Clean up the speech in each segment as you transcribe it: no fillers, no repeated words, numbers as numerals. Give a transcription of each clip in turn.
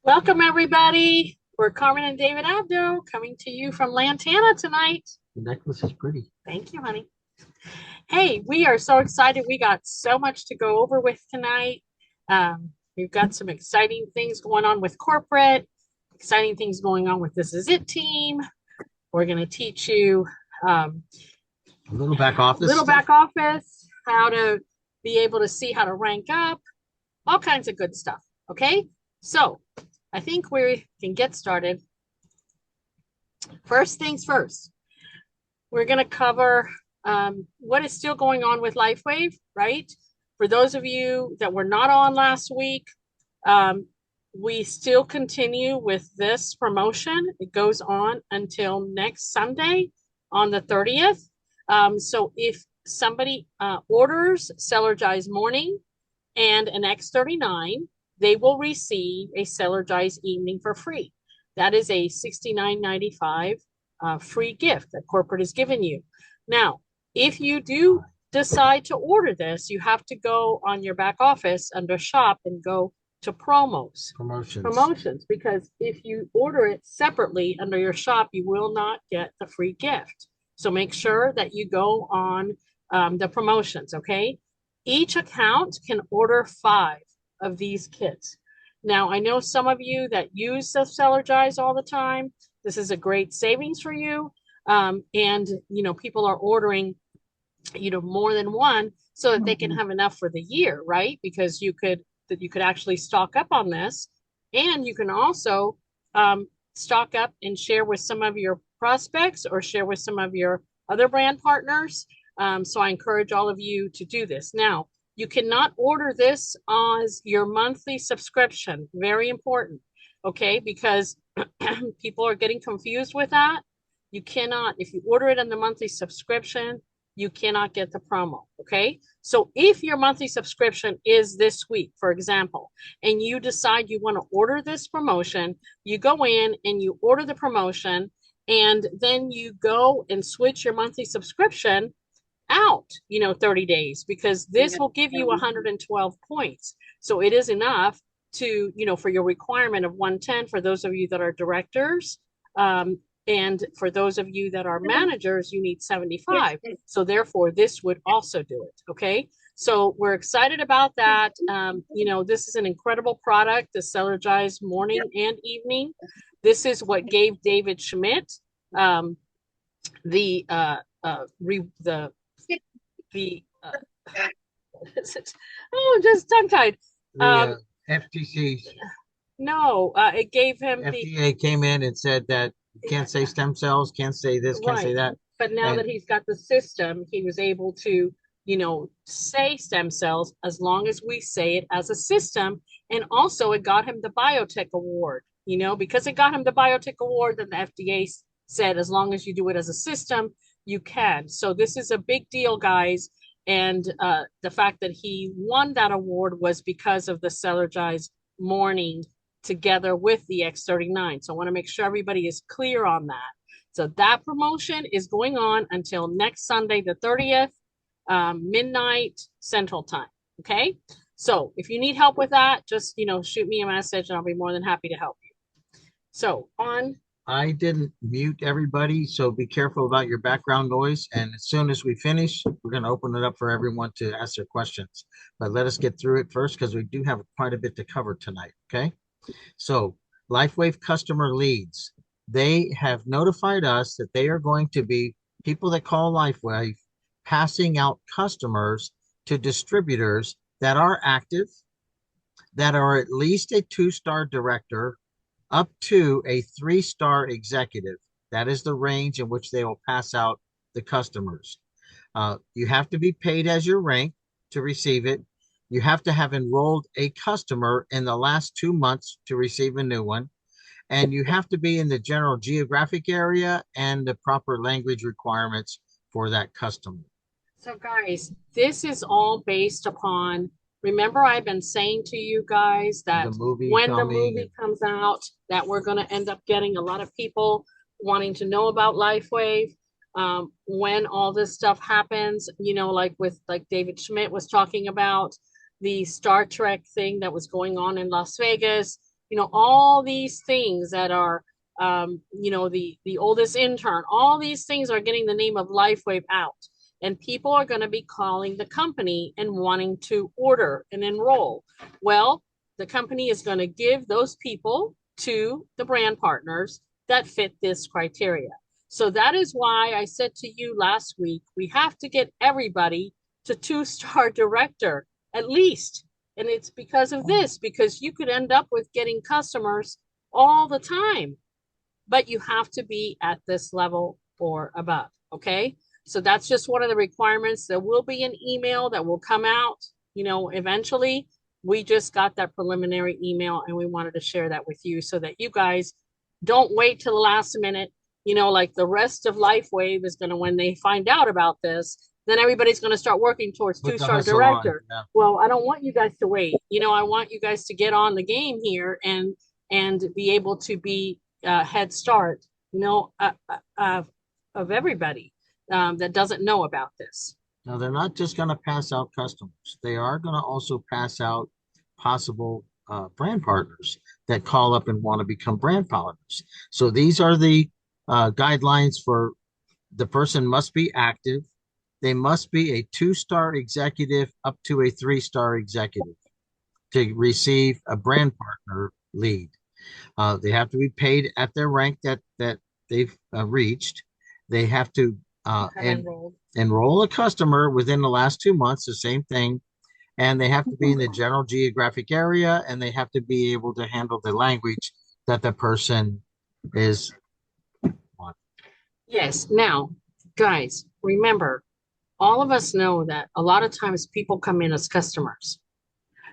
Welcome, everybody. We're Carmen and David Abdo coming to you from Lantana tonight. The necklace is pretty. Thank you, honey. Hey, we are so excited. We got so much to go over with tonight. We've got some exciting things going on with corporate, exciting things going on with This Is It team. We're going to teach you A little back office little stuff. back office, how to be able to see how to rank up, all kinds of good stuff. Okay, so I think we can get started. First things first, we're going to cover what is still going on with LifeWave, right? For those of you that were not on last week, um, we still continue with this promotion. It goes on until next Sunday on the 30th. So if somebody orders Celergize Morning and an X39, they will receive a Celergize Evening for free. That is a $69.95 free gift that corporate has given you. Now, if you do decide to order this, you have to go on your back office under shop and go to promos, Promotions. promotions, because if you order it separately under your shop, you will not get the free gift. So make sure that you go on the promotions, okay? Each account can order 5 of these kits. Now, I know some of you that use the Celergize all the time. This is a great savings for you. And, people are ordering, more than one so that they can have enough for the year, right? Because you could actually stock up on this, and you can also stock up and share with some of your prospects or share with some of your other brand partners. So I encourage all of you to do this. Now, you cannot order this as your monthly subscription. Very important, okay? Because people are getting confused with that. You cannot, if you order it on the monthly subscription, you cannot get the promo, okay? So if your monthly subscription is this week, for example, and you decide you want to order this promotion, you go in and you order the promotion, and then you go and switch your monthly subscription out, 30 days, because this will give you 112 points. So it is enough to, for your requirement of 110 for those of you that are directors. And for those of you that are managers, you need 75. So therefore, this would also do it. Okay. So we're excited about that. This is an incredible product, the Celergize Morning and Evening. This is what gave David Schmidt the the oh, just tongue tied. The FTC, No, it gave him the FDA came in and said that you can't say stem cells, can't say this, can't say right. that. But now that And he's got the system, he was able to, say stem cells as long as we say it as a system. And also, it got him the biotech award, because it got him the biotech award, then the FDA said, as long as you do it as a system, you can. So, this is a big deal, guys. And the fact that he won that award was because of the Celergize Morning together with the X39. So, I want to make sure everybody is clear on that. So that promotion is going on until next Sunday, the 30th, midnight Central Time. Okay. So if you need help with that, just, shoot me a message and I'll be more than happy to help you. So on. I didn't mute everybody, so be careful about your background noise. And as soon as we finish, we're going to open it up for everyone to ask their questions. But let us get through it first because we do have quite a bit to cover tonight. Okay. So, LifeWave customer leads, they have notified us that they are going to be people that call LifeWave passing out customers to distributors that are active, that are at least a 2-star director, up to a 3-star executive. That is the range in which they will pass out the customers. You have to be paid as your rank to receive it. You have to have enrolled a customer in the last 2 months to receive a new one. And you have to be in the general geographic area and the proper language requirements for that customer. So, guys, this is all based upon. Remember, I've been saying to you guys The that movie when the coming and movie comes out, that we're going to end up getting a lot of people wanting to know about LifeWave. When all this stuff happens, like David Schmidt was talking about the Star Trek thing that was going on in Las Vegas. all these things that are, the oldest intern, all these things are getting the name of LifeWave out. And people are going to be calling the company and wanting to order and enroll. Well, the company is going to give those people to the brand partners that fit this criteria. So that is why I said to you last week, we have to get everybody to 2-star director at least. And it's because of this, because you could end up with getting customers all the time, but you have to be at this level or above. Okay. So that's just one of the requirements. There will be an email that will come out, eventually. We just got that preliminary email and we wanted to share that with you so that you guys don't wait till the last minute. Like the rest of LifeWave is going to, when they find out about this, then everybody's going to start working towards Put the 2-star hustle on. director. Yeah. Well, I don't want you guys to wait. I want you guys to get on the game here and be able to be head start, of everybody that doesn't know about this. Now, they're not just going to pass out customers. They are going to also pass out possible brand partners that call up and want to become brand partners. So these are the guidelines for the person must be active. They must be a 2-star executive up to a 3-star executive to receive a brand partner lead. They have to be paid at their rank that they've reached. They have to enroll a customer within the last 2 months, the same thing. And they have to be in the general geographic area, and they have to be able to handle the language that the person is on. Yes. Now, guys, remember, all of us know that a lot of times people come in as customers,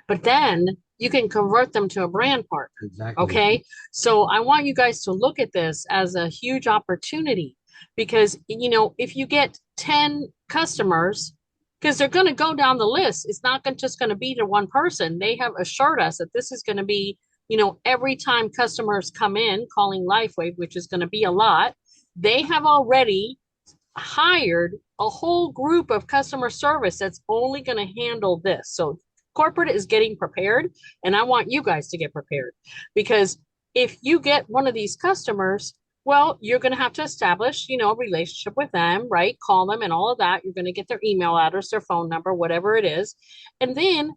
but then you can convert them to a brand partner. Exactly. Okay. So I want you guys to look at this as a huge opportunity because, if you get 10 customers, because they're going to go down the list, it's not just going to be to one person. They have assured us that this is going to be, every time customers come in calling LifeWave, which is going to be a lot, they have already hired a whole group of customer service that's only going to handle this. So corporate is getting prepared, and I want you guys to get prepared because if you get one of these customers, well, you're going to have to establish, a relationship with them, right? Call them and all of that. You're going to get their email address, their phone number, whatever it is. And then,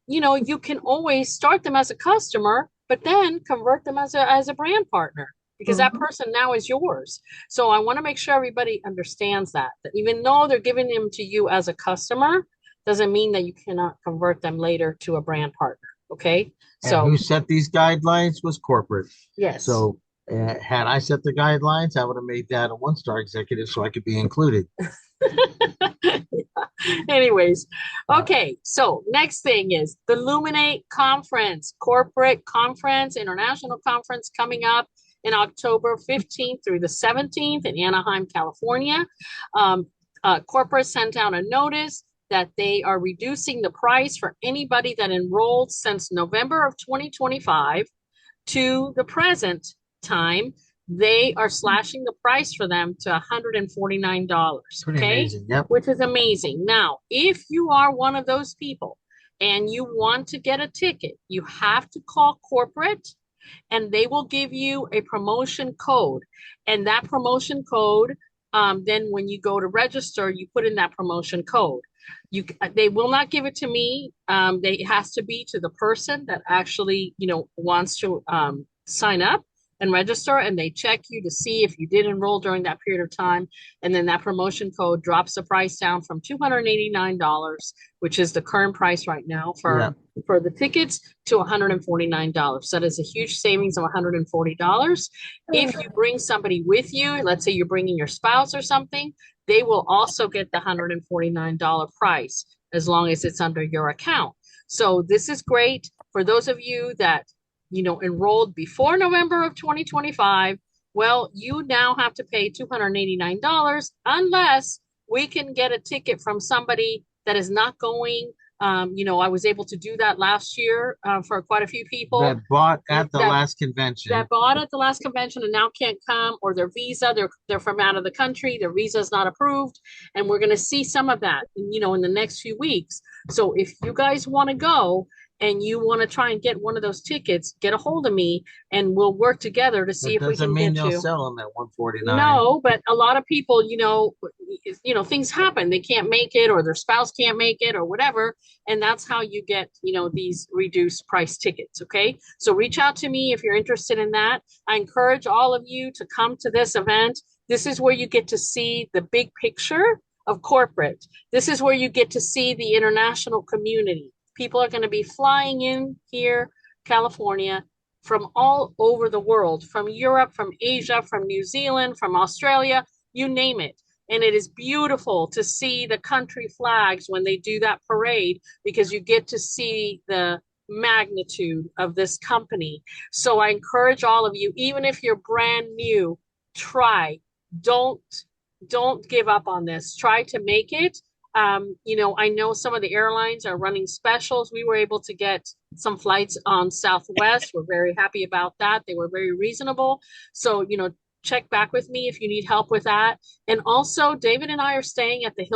you can always start them as a customer, but then convert them as a brand partner because that person now is yours. So I want to make sure everybody understands that even though they're giving them to you as a customer, doesn't mean that you cannot convert them later to a brand partner. Okay. And who set these guidelines was corporate. Yes. So had I set the guidelines, I would have made that a 1-star executive so I could be included. Anyways, okay. So next thing is the Luminate Conference, corporate conference, international conference coming up in October 15th through the 17th in Anaheim, California. Corporate sent out a notice that they are reducing the price for anybody that enrolled since November of 2025 to the present time. They are slashing the price for them to $149. Pretty amazing. Yep. Which is amazing. Now, if you are one of those people and you want to get a ticket, you have to call corporate and they will give you a promotion code. And that promotion code, then when you go to register, you put in that promotion code. They will not give it to me. It has to be to the person that actually, wants to sign up and register, and they check you to see if you did enroll during that period of time. And then that promotion code drops the price down from $289, which is the current price right now for the tickets, to $149. So that is a huge savings of $140. If you bring somebody with you, let's say you're bringing your spouse or something, they will also get the $149 price as long as it's under your account. So this is great for those of you that enrolled before November of 2025. Well, you now have to pay $289 unless we can get a ticket from somebody that is not going. I was able to do that last year for quite a few people that bought at the last convention. That bought at the last convention and now can't come, or their visa, they're from out of the country, their visa is not approved, and we're going to see some of that, in the next few weeks. So if you guys want to go and you want to try and get one of those tickets, get a hold of me and we'll work together to see That if we doesn't can mean get they'll you. sell them at 149. No, but a lot of people, things happen. They can't make it or their spouse can't make it or whatever. And that's how you get, these reduced price tickets. Okay. So reach out to me if you're interested in that. I encourage all of you to come to this event. This is where you get to see the big picture of corporate. This is where you get to see the international community. People are going to be flying in here, California, from all over the world, from Europe, from Asia, from New Zealand, from Australia, you name it. And it is beautiful to see the country flags when they do that parade because you get to see the magnitude of this company. So I encourage all of you, even if you're brand new, try. Don't don't give up on this. Try to make it. I know some of the airlines are running specials. We were able to get some flights on Southwest. We're very happy about that. They were very reasonable. So, check back with me if you need help with that. And also, David and I are staying at the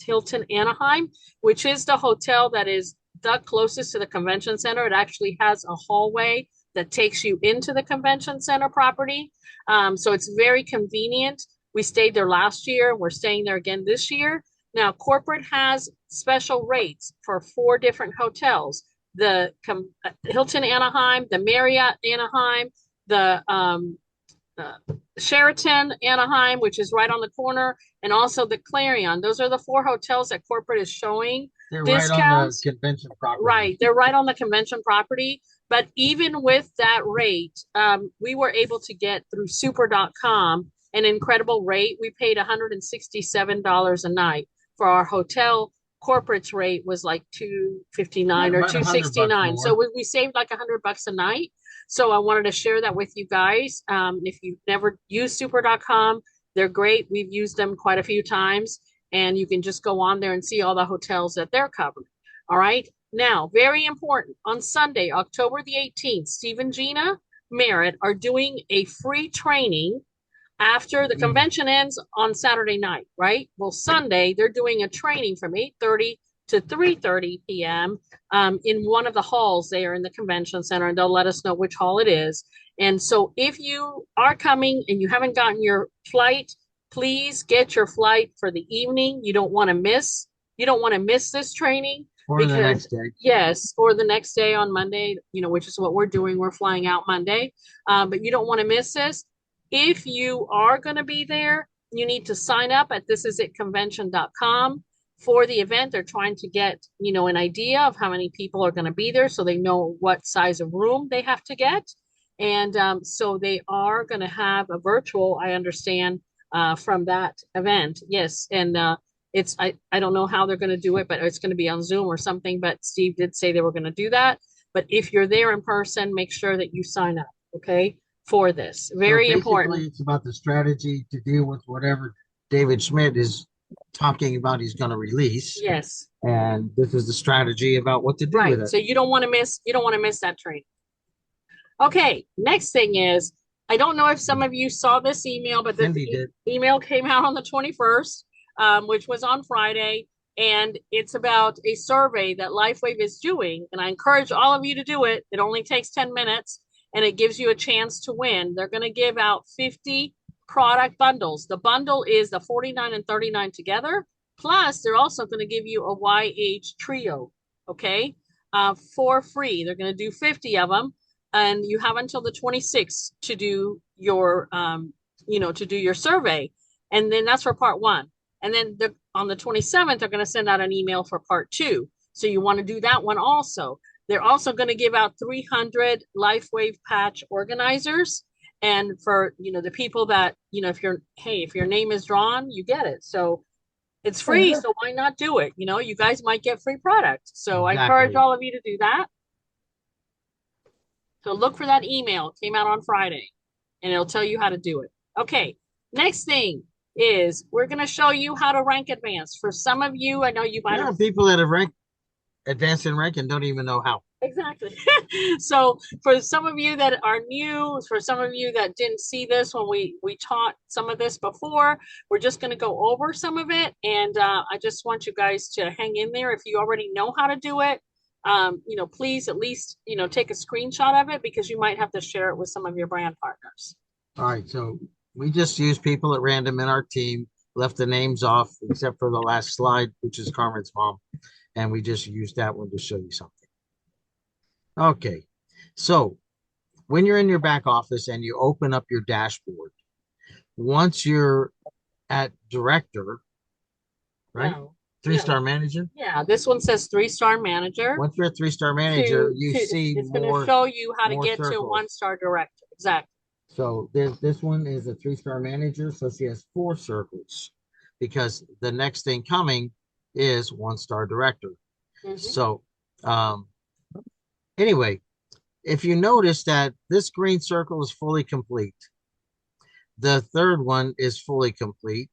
Hilton Anaheim, which is the hotel that is the closest to the convention center. It actually has a hallway that takes you into the convention center property. So it's very convenient. We stayed there last year. We're staying there again this year. Now, corporate has special rates for 4 different hotels: the Hilton Anaheim, the Marriott Anaheim, the uh, Sheraton Anaheim, which is right on the corner, and also the Clarion. Those are the 4 hotels that corporate is showing They're right on the discounts. convention property. Right, they're right on the convention property. But even with that rate, we were able to get through super.com an incredible rate. We paid $167 a night for our hotel. Corporate's rate was like 259 or About $100 269. So more. we saved like $100 a night. So I wanted to share that with you guys. If you've never used super.com, they're great. We've used them quite a few times, and you can just go on there and see all the hotels that they're covering. All right. Now, very important, on Sunday, October the 18th, Steve and Gina Merritt are doing a free training after the convention ends on Saturday night, right? Well, Sunday, they're doing a training from 8:30 to 3:30 p.m. In one of the halls there in the convention center, and they'll let us know which hall it is. And so if you are coming and you haven't gotten your flight, please get your flight for the evening. You don't want to miss this training Or the because next day. yes, or the next day on Monday, which is what we're doing. We're flying out Monday. But you don't want to miss this. If you are going to be there, you need to sign up at thisisitconvention.com for the event. They're trying to get, an idea of how many people are going to be there so they know what size of room they have to get. And so they are going to have a virtual, I understand, from that event. Yes. And I don't know how they're going to do it, but it's going to be on Zoom or something. But Steve did say they were going to do that. But if you're there in person, make sure that you sign up. Okay. For this. Very So important. it's about the strategy to deal with whatever David Schmidt is talking about he's going to release. Yes. And this is the strategy about what to do Right. with it. So you don't want to miss that training. Okay. Next thing is, I don't know if some of you saw this email, but Cindy did. email came out on the 21st, which was on Friday. And it's about a survey that LifeWave is doing. And I encourage all of you to do it. It only takes 10 minutes. And it gives you a chance to win. They're going to give out 50 product bundles. The bundle is the 49 and 39 together. Plus, they're also going to give you a YH trio, okay, for free. They're going to do 50 of them. And you have until the 26th to do your, to do your survey. And then that's for part 1. And then on the 27th, they're going to send out an email for part 2. So you want to do that one also. They're also going to give out 300 LifeWave patch organizers. And for, the people that, if your name is drawn, you get it. So it's free. So why not do it? You guys might get free product. So I encourage all of you to do that. So look for that email. It came out on Friday and it'll tell you how to do it. Okay. Next thing is we're going to show you how to rank advanced. For some of you, I know you might have people that have advanced in rank and don't even know how. Exactly. So for some of you that are new, for some of you that didn't see this when we taught some of this before, we're just going to go over some of it. And I just want you guys to hang in there. If you already know how to do it, please at least, take a screenshot of it because you might have to share it with some of your brand partners. All right, so we just used people at random in our team, left the names off except for the last slide, which is Carmen's mom, and we just used that one to show you something. Okay, so when you're in your back office and you open up your dashboard, once you're at director, right? No, Three-star manager. yeah, this one says 3-star manager. Once you're a three-star manager, you see It's going to more show you how to more get to circles. 1-star director. Exactly. So this one is a three-star manager, so she has 4 circles because the next thing coming is 1-star director. So anyway, if you notice that this green circle is fully complete, the third one is fully complete,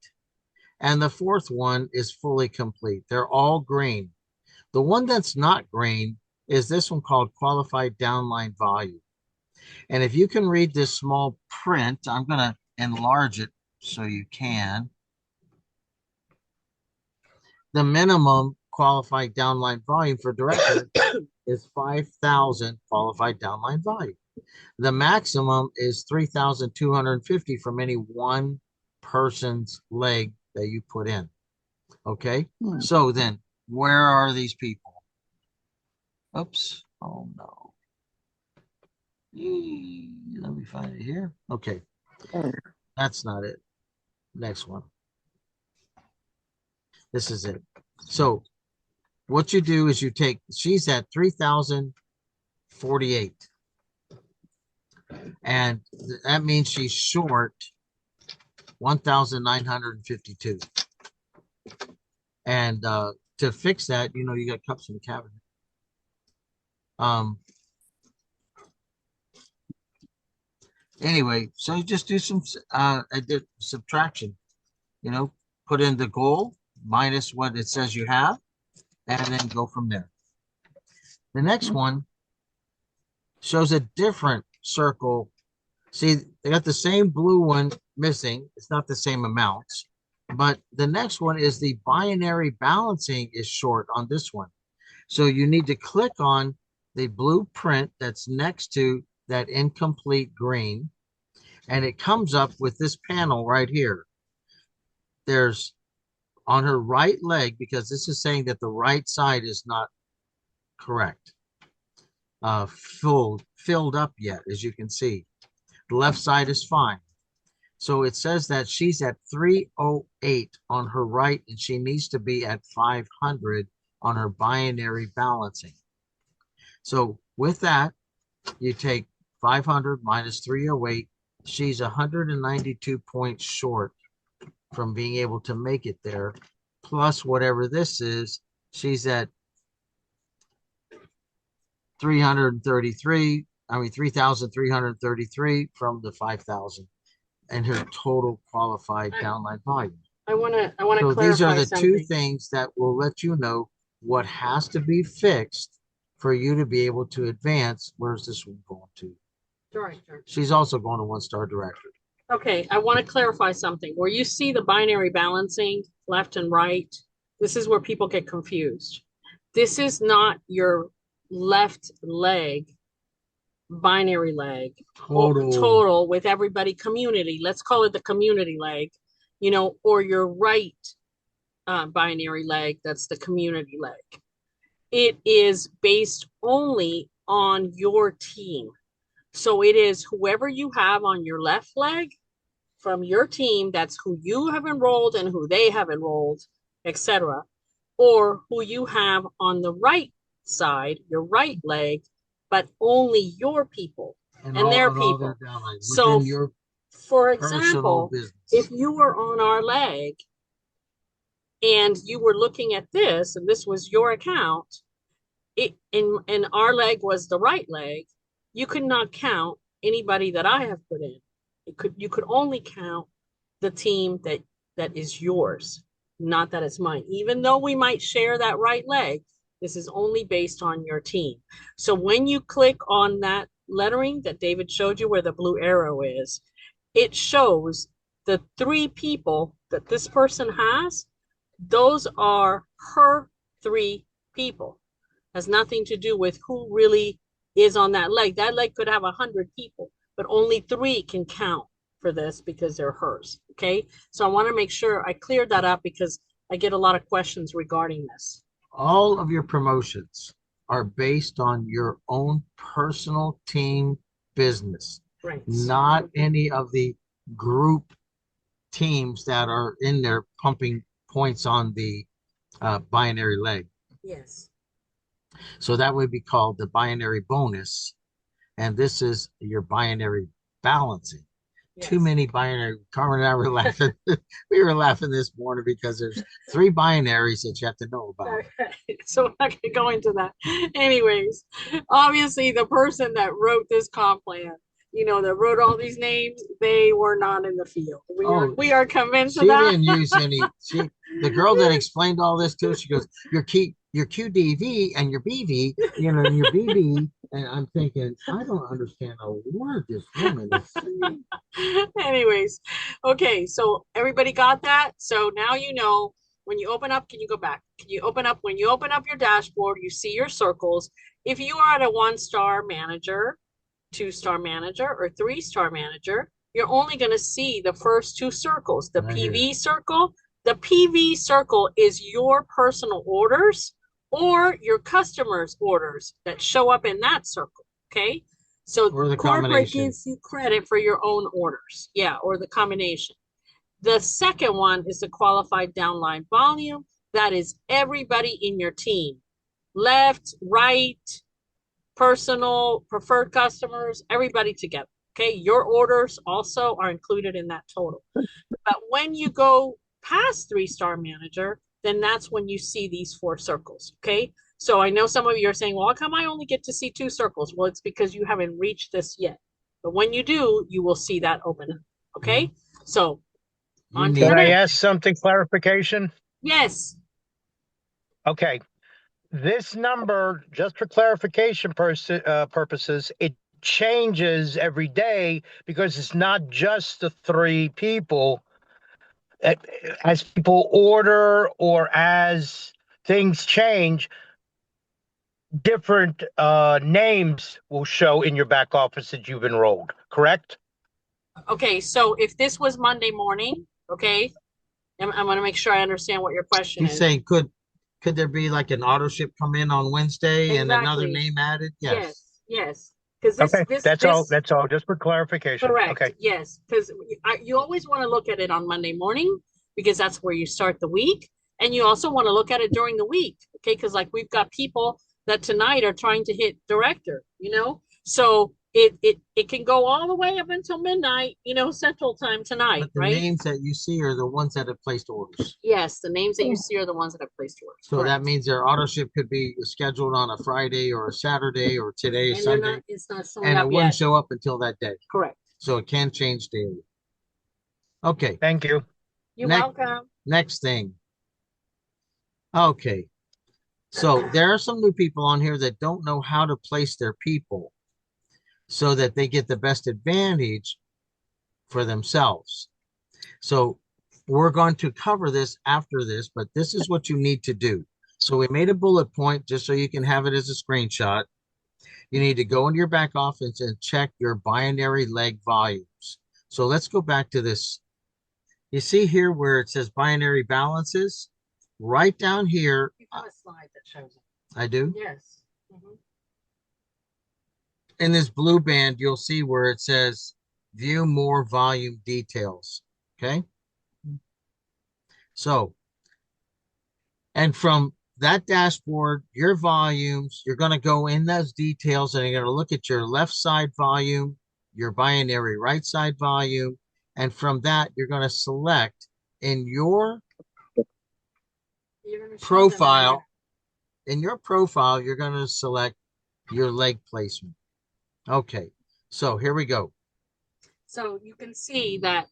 and the fourth one is fully complete. They're all green. The one that's not green is this one called qualified downline volume. And if you can read this small print, I'm going to enlarge it so you can. The minimum qualified downline volume for director is 5,000 qualified downline volume. The maximum is 3,250 from any one person's leg that you put in. Okay. So then where are these people? Oops. Oh no. Let me find it here. Okay. That's not it. Next one. This is it. So what you do is you take, she's at 3,048. And that means she's short 1,952. And to fix that, you got cups in the cabinet. Anyway, so you just do some subtraction, put in the goal minus what it says you have, and then go from there. The next one shows a different circle. See, they got the same blue one missing. It's not the same amounts, but the next one is the binary balancing is short on this one. So you need to click on the blueprint that's next to that incomplete green, and it comes up with this panel right here. There's on her right leg, because this is saying that the right side is not correct, filled up yet, as you can see. The left side is fine. So it says that she's at 308 on her right, and she needs to be at 500 on her binary balancing. So with that, you take 500 minus 308. She's 192 points short from being able to make it there. Plus whatever this is, she's at 3,333 from the 5,000 and her total qualified downline volume. I want to So clarify these are the something. 2 things that will let you know what has to be fixed for you to be able to advance. Where's this one going to? Director. She's also going to 1-star director. Okay, I want to clarify something. Where you see the binary balancing left and right, this is where people get confused. This is not your left leg, binary leg, total with everybody community. Let's call it the community leg, or your right binary leg, that's the community leg. It is based only on your team. So it is whoever you have on your left leg from your team, that's who you have enrolled and who they have enrolled, etc. Or who you have on the right side, your right leg, but only your people and their people. So for example, if you were on our leg and you were looking at this, and this was your account, and our leg was the right leg, you could not count anybody that I have put in. You could only count the team that is yours, not that it's mine. Even though we might share that right leg, this is only based on your team. So when you click on that lettering that David showed you where the blue arrow is, it shows the 3 people that this person has. Those are her 3 people. Has nothing to do with who really is on that leg. That leg could have 100 people, but only 3 can count for this because they're hers. Okay. So I want to make sure I cleared that up because I get a lot of questions regarding this. All of your promotions are based on your own personal team business, Right. not any of the group teams that are in there pumping points on the binary leg. Yes. So that would be called the binary bonus. And this is your binary balancing. Too Yes. many binary. Carmen and I were laughing. We were laughing this morning because there's 3 binaries that you have to know about. Okay. So we're not gonna go into that. Anyways, obviously the person that wrote this comp plan, that wrote all these names, they were not in the field. Oh, We are convinced of she that. didn't use any. The girl that explained all this to us, she goes, your QDV and your BV, and your BV. And I'm thinking, I don't understand a word this woman is saying. Anyways, okay, so everybody got that? So now you know when you open up, can you go back? Can you open up when you open up your dashboard, you see your circles. If you are at a 1-star manager, 2-star manager, or 3-star manager, you're only going to see the first 2 circles. The Right here. PV circle, the PV circle is your personal orders or your customers' orders that show up in that circle. Okay. So Or the corporate combination. gives you credit for your own orders. Yeah, or the combination. The second one is the qualified downline volume. That is everybody in your team. Left, right, personal, preferred customers, everybody together. Okay, your orders also are included in that total. But when you go past 3-star manager, then that's when you see these 4 circles. Okay, so I know some of you are saying, well, how come I only get to see 2 circles? Well, it's because you haven't reached this yet. But when you do, you will see that open up. Okay, so on to Can the I next. ask something clarification? Yes. Okay. This number, just for clarification purposes, it changes every day because it's not just the 3 people. As people order or as things change, different names will show in your back office that you've enrolled, correct? Okay, so if this was Monday morning, okay, I'm going to make sure I understand what your question He's is. saying, could there be like an auto ship come in on Wednesday and another Exactly. name added? Yes. Yes. Because Okay, that's all. this That's all. Just for clarification. correct. Okay. Yes, because you always want to look at it on Monday morning because that's where you start the week, and you also want to look at it during the week, okay? Because like we've got people that tonight are trying to hit director, so it can go all the way up until midnight, Central Time tonight, But the right? names that you see are the ones that have placed orders. Yes, the names that you see are the ones that have placed orders. So Correct. that means their auto ship could be scheduled on a Friday or a Saturday or today, And Sunday, it's not showing and it up wouldn't yet. show up until that day. Correct. So it can change daily. Okay, Thank you. You're Next- welcome. next thing. Okay, so there are some new people on here that don't know how to place their people so that they get the best advantage for themselves. So we're going to cover this after this, but this is what you need to do. So we made a bullet point just so you can have it as a screenshot. You need to go into your back office and check your binary leg volumes. So let's go back to this. You see here where it says binary balances? Right down here, You have a slide that shows it. I do. Yes. Mhm. In this blue band, you'll see where it says view more volume details. Okay. So, and from that dashboard, your volumes, you're going to go in those details and you're going to look at your left side volume, your binary right side volume. And from that, you're going to select in your You're gonna show them profile, you're going to select your leg placement. Okay. So here we go. So you can see that,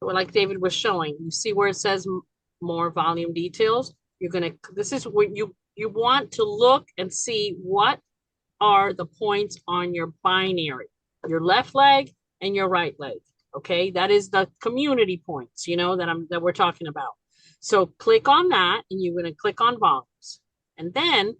like David was showing, you see where it says more volume details. This is what you want to look and see what are the points on your binary, your left leg and your right leg. Okay, that is the community points, that we're talking about. So click on that and you're going to click on volumes. And then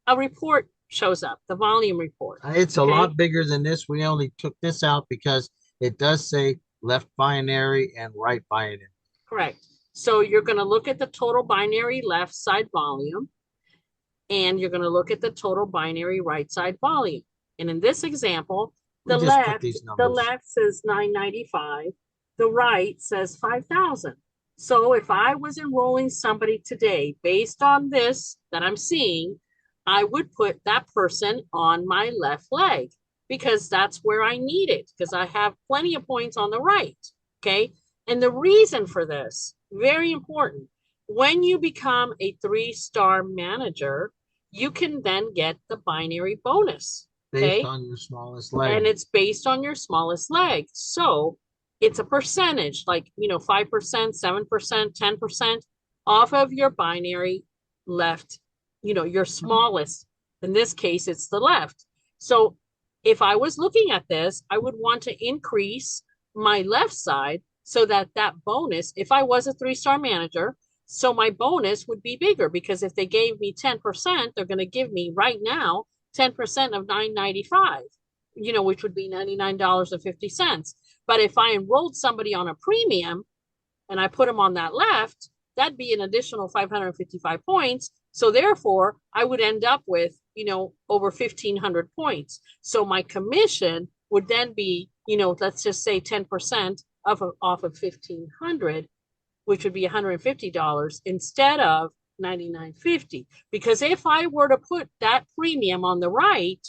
a report shows up, the volume report. It's a Okay. lot bigger than this. We only took this out because it does say left binary and right binary. Correct. So you're going to look at the total binary left side volume, and you're going to look at the total binary right side volume. And in this example, We the just put left, these the numbers. left says 995, the right says 5,000. So if I was enrolling somebody today based on this that I'm seeing, I would put that person on my left leg because that's where I need it, because I have plenty of points on the right. Okay. And the reason for this, very important, when you become a 3-star manager, you can then get the binary bonus. Based Okay. on your smallest And leg. it's based on your smallest leg. So it's a percentage, like, 5%, 7%, 10% off of your binary left, your smallest. In this case, it's the left. So if I was looking at this, I would want to increase my left side so that that bonus, if I was a 3-star manager, so my bonus would be bigger, because if they gave me 10%, they're going to give me right now 10% of 995, which would be $99.50. But if I enrolled somebody on a premium and I put them on that left, that'd be an additional 555 points. So therefore, I would end up with, over 1,500 points. So my commission would then be, let's just say 10% off of 1,500, which would be $150 instead of $99.50. Because if I were to put that premium on the right,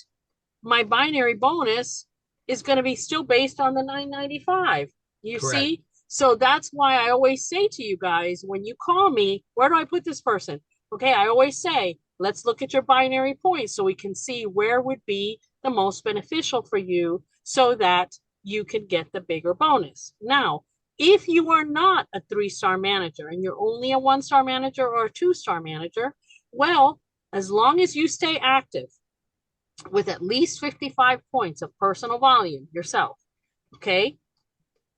my binary bonus is going to be still based on the $9.95. You Correct. see? So that's why I always say to you guys, when you call me, where do I put this person? Okay, I always say, let's look at your binary points so we can see where would be the most beneficial for you so that you can get the bigger bonus. Now, if you are not a 3-star manager and you're only a 1-star manager or a 2-star manager, well, as long as you stay active with at least 55 points of personal volume yourself, okay,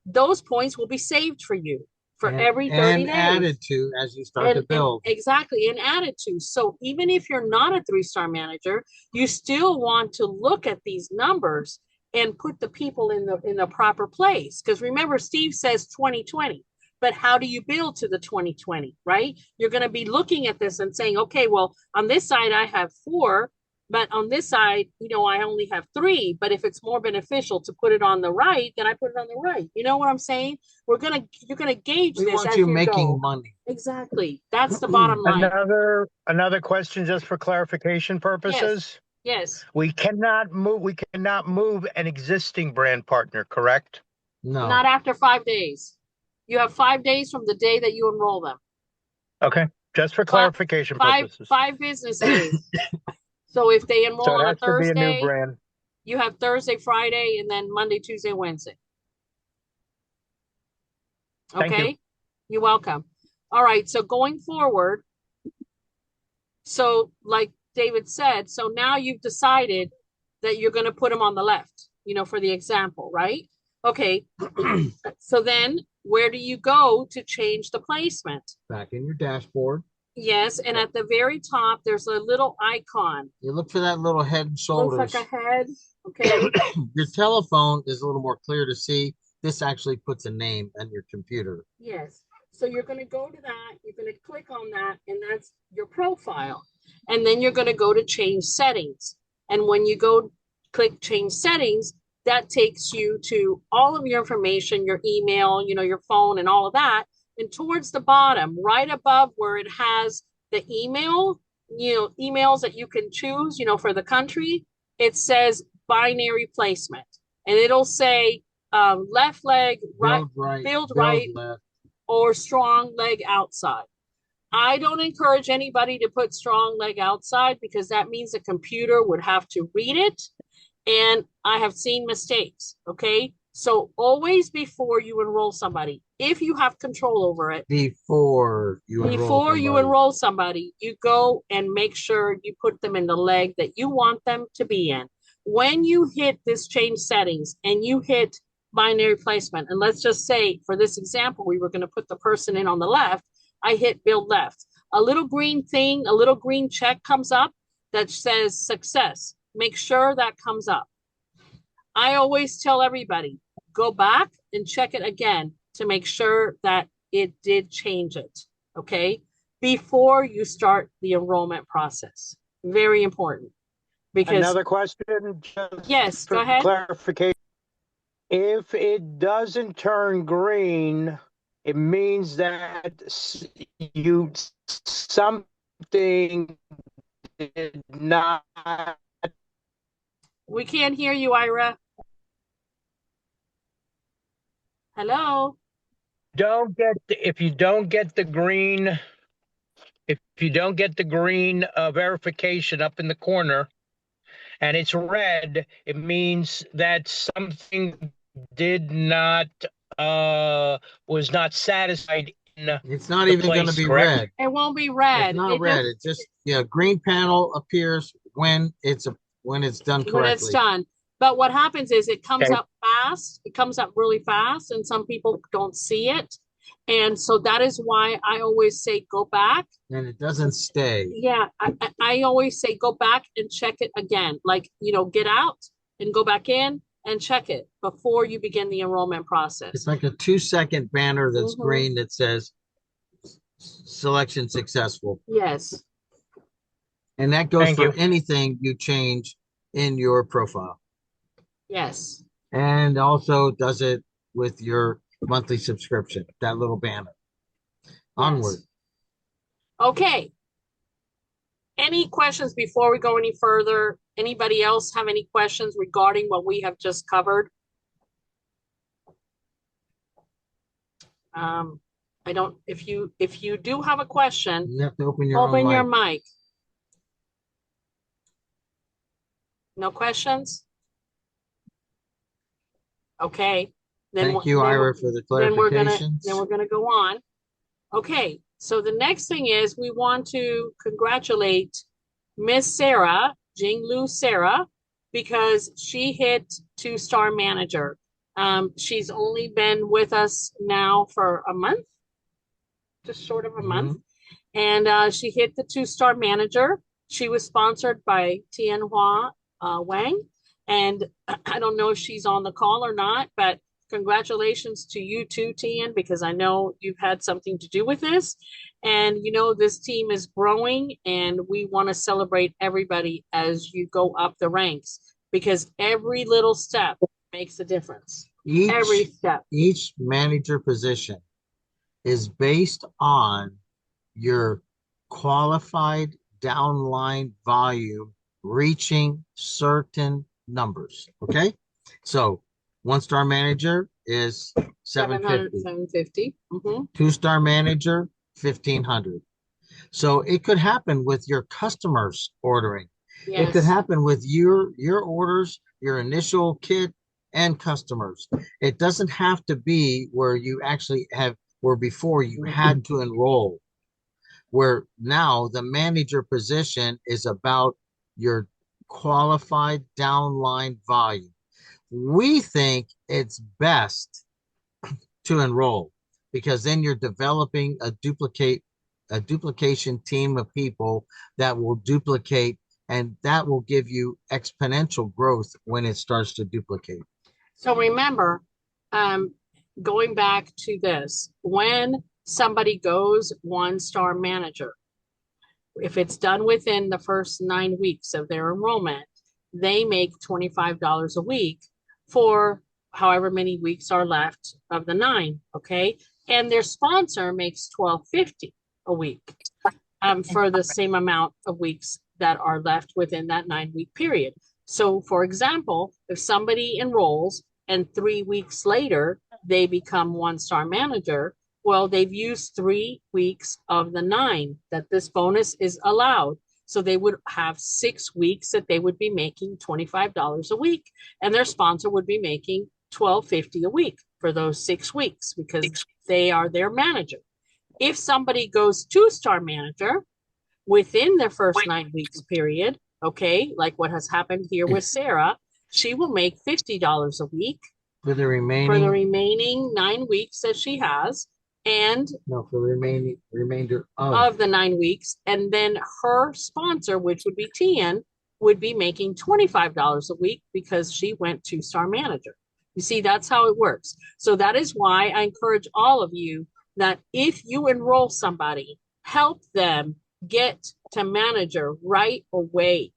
those points will be saved for you for every 30 and days. added to as you start to build. Exactly, and added to. So even if you're not a 3-star manager, you still want to look at these numbers and put the people in the proper place. Because remember, Steve says 2020, but how do you build to the 2020, right? You're going to be looking at this and saying, okay, well, on this side I have 4, but on this side, I only have 3. But if it's more beneficial to put it on the right, then I put it on the right. You know what I'm saying? You're gonna gauge We this want as you you making go. money. Exactly. That's the bottom line. Another question, just for clarification purposes. Yes. We cannot move an existing brand partner, correct? No. Not after 5 days. You have 5 days from the day that you enroll them. Okay. Just for clarification purposes. 5 business days. So if they enroll So it on a has to be a new Thursday, brand. you have Thursday, Friday, and then Monday, Tuesday, Wednesday. Thank you. Okay? You're welcome. All right. So going forward, so like David said, so now you've decided that you're going to put them on the left, for the example, right? Okay. So then where do you go to change the placement? Back in your dashboard. Yes, and at the very top, there's a little icon. You look for that little head and shoulders. Looks like a head. Okay. Your telephone is a little more clear to see. This actually puts a name on your computer. Yes. So you're going to go to that. You're going to click on that, and that's your profile. And then you're going to go to change settings. And when you go click change settings, that takes you to all of your information, your email, your phone and all of that. And towards the bottom, right above where it has the email, emails that you can choose, for the country, it says binary placement. And it'll say left leg, build right, left, or strong leg outside. I don't encourage anybody to put strong leg outside because that means the computer would have to read it. And I have seen mistakes. Okay. So always before you enroll somebody, if you have control over it, before you enroll somebody, you go and make sure you put them in the leg that you want them to be in. When you hit this change settings and you hit binary placement, and let's just say for this example, we were going to put the person in on the left, I hit build left. A little green thing, a little green check comes up. that says success. Make sure that comes up. I always tell everybody, go back and check it again to make sure that it did change it, okay? Before you start the enrollment process. Very important. Because, Another question, yes, just go for ahead. clarification. If it doesn't turn green, it means that something did not. We can't hear you, Ira. Hello? If you don't get the green, verification up in the corner and it's red, it means that something did not was not satisfied in It's not the even going to place, be correct? red. It won't be It's red. not It red. just It's just, yeah, green panel appears when it's done when it's correctly. done. But what happens is it comes Okay. up fast. It comes up really fast, and some people don't see it. And so that is why I always say go back. And it doesn't stay. Yeah, I always say go back and check it again. Like, get out and go back in and check it before you begin the enrollment process. It's like a 2-second banner that's Mhm. green that says selection successful. Yes. And that goes Thank for you. anything you change in your profile. Yes. And also does it with your monthly subscription, that little banner. Onward. Yes. Okay. Any questions before we go any further? Anybody else have any questions regarding what we have just covered? I don't, if you do have a question, You have to open your open own your mic. mic. No questions? Okay. Thank you, Ira, for the Then clarifications. we're gonna go on. Okay, so the next thing is we want to congratulate Miss Sarah, Jinglu Sarah, because she hit 2-star manager. She's only been with us now for a month, just short of a month. And she hit the 2-star manager. She was sponsored by Tianhua Wang. And I don't know if she's on the call or not, but congratulations to you too, Tian, because I know you've had something to do with this. And this team is growing, and we want to celebrate everybody as you go up the ranks, because every little step makes a difference. Every step. Each manager position is based on your qualified downline volume reaching certain numbers. Okay. So 1-star manager is 750. 750. 2-star manager, 1500. So it could happen with your customers ordering. Yes. It could happen with your orders, your initial kit and customers. It doesn't have to be where you actually where before you had to enroll, where now the manager position is about your qualified downline volume. We think it's best to enroll, because then you're developing a duplication team of people that will duplicate, and that will give you exponential growth when it starts to duplicate. So remember, going back to this, when somebody goes 1-star manager, if it's done within the first 9 weeks of their enrollment, they make $25 a week for however many weeks are left of the 9, okay? And their sponsor makes $12.50 a week for the same amount of weeks that are left within that 9-week period. So for example, if somebody enrolls and 3 weeks later they become 1-star manager, well, they've used 3 weeks of the 9 that this bonus is allowed. So they would have 6 weeks that they would be making $25 a week, and their sponsor would be making $12.50 a week for those 6 weeks, because they are their manager. If somebody goes 2-star manager within their first 9 weeks period, okay, like what has happened here with Sarah, she will make $50 a week for the remaining 9 weeks that she has. and No, for the remainder of the 9 weeks. And then her sponsor, which would be Tian, would be making $25 a week because she went two-star manager. You see, that's how it works. So that is why I encourage all of you that if you enroll somebody, help them get to manager right away.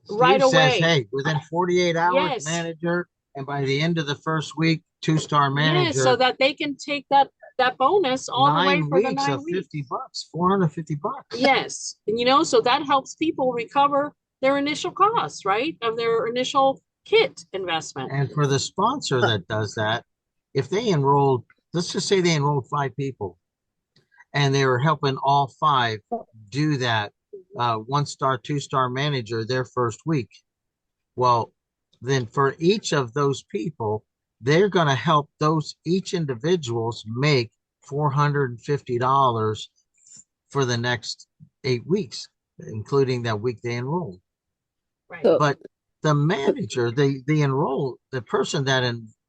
Right Steve says, away. hey, within 48 hours, Yes. manager, and by the end of the first week, two-star Yes, manager. so that they can take that bonus all the way 9 for the weeks 9 of weeks. $50, $450. Yes, and so that helps people recover their initial costs, right? Of their initial kit investment. And for the sponsor that does that, if they enrolled, let's just say they enrolled 5 people and they were helping all 5 do that 1-star, 2-star manager their first week. Well, then for each of those people, they're going to help each individuals make $450 for the next 8 weeks, including that week they enrolled. Right. But the manager, the person that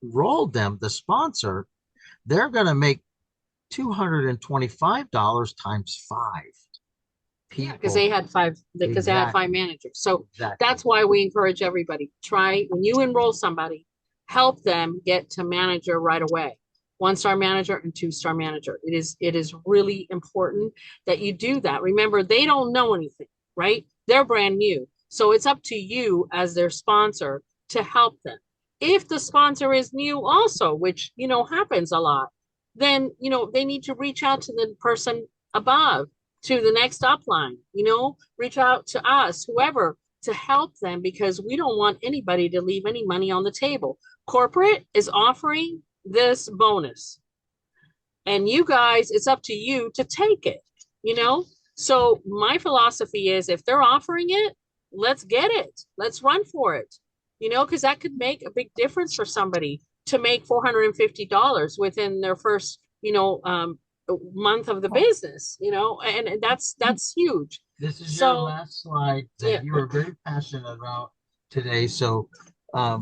enrolled them, the sponsor, they're going to make $225 times 5 people. Because they had 5, because they had 5 managers. So that's why we encourage everybody, try when you enroll somebody, help them get to manager right away. 1-star manager and 2-star manager. It is really important that you do that. Remember, they don't know anything, right? They're brand new. So it's up to you as their sponsor to help them. If the sponsor is new also, which, happens a lot, then, they need to reach out to the person above, to the next upline, reach out to us, whoever, to help them, because we don't want anybody to leave any money on the table. Corporate is offering this bonus, and you guys, it's up to you to take it, So my philosophy is, if they're offering it, let's get it. Let's run for it, because that could make a big difference for somebody to make $450 within their first, month of the business, and that's huge. This is your last slide that you are very passionate about today. So I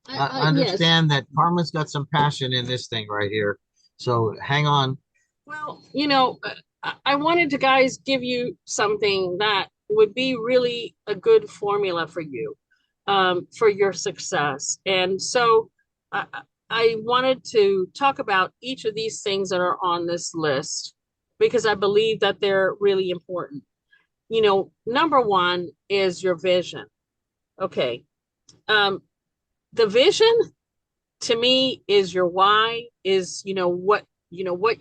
understand that Carmen's got some passion in this thing right here. So hang on. Well, I wanted to, guys, give you something that would be really a good formula for you, for your success. And so I wanted to talk about each of these things that are on this list, because I believe that they're really important. Number one is your vision. Okay. The vision to me is your why, is, what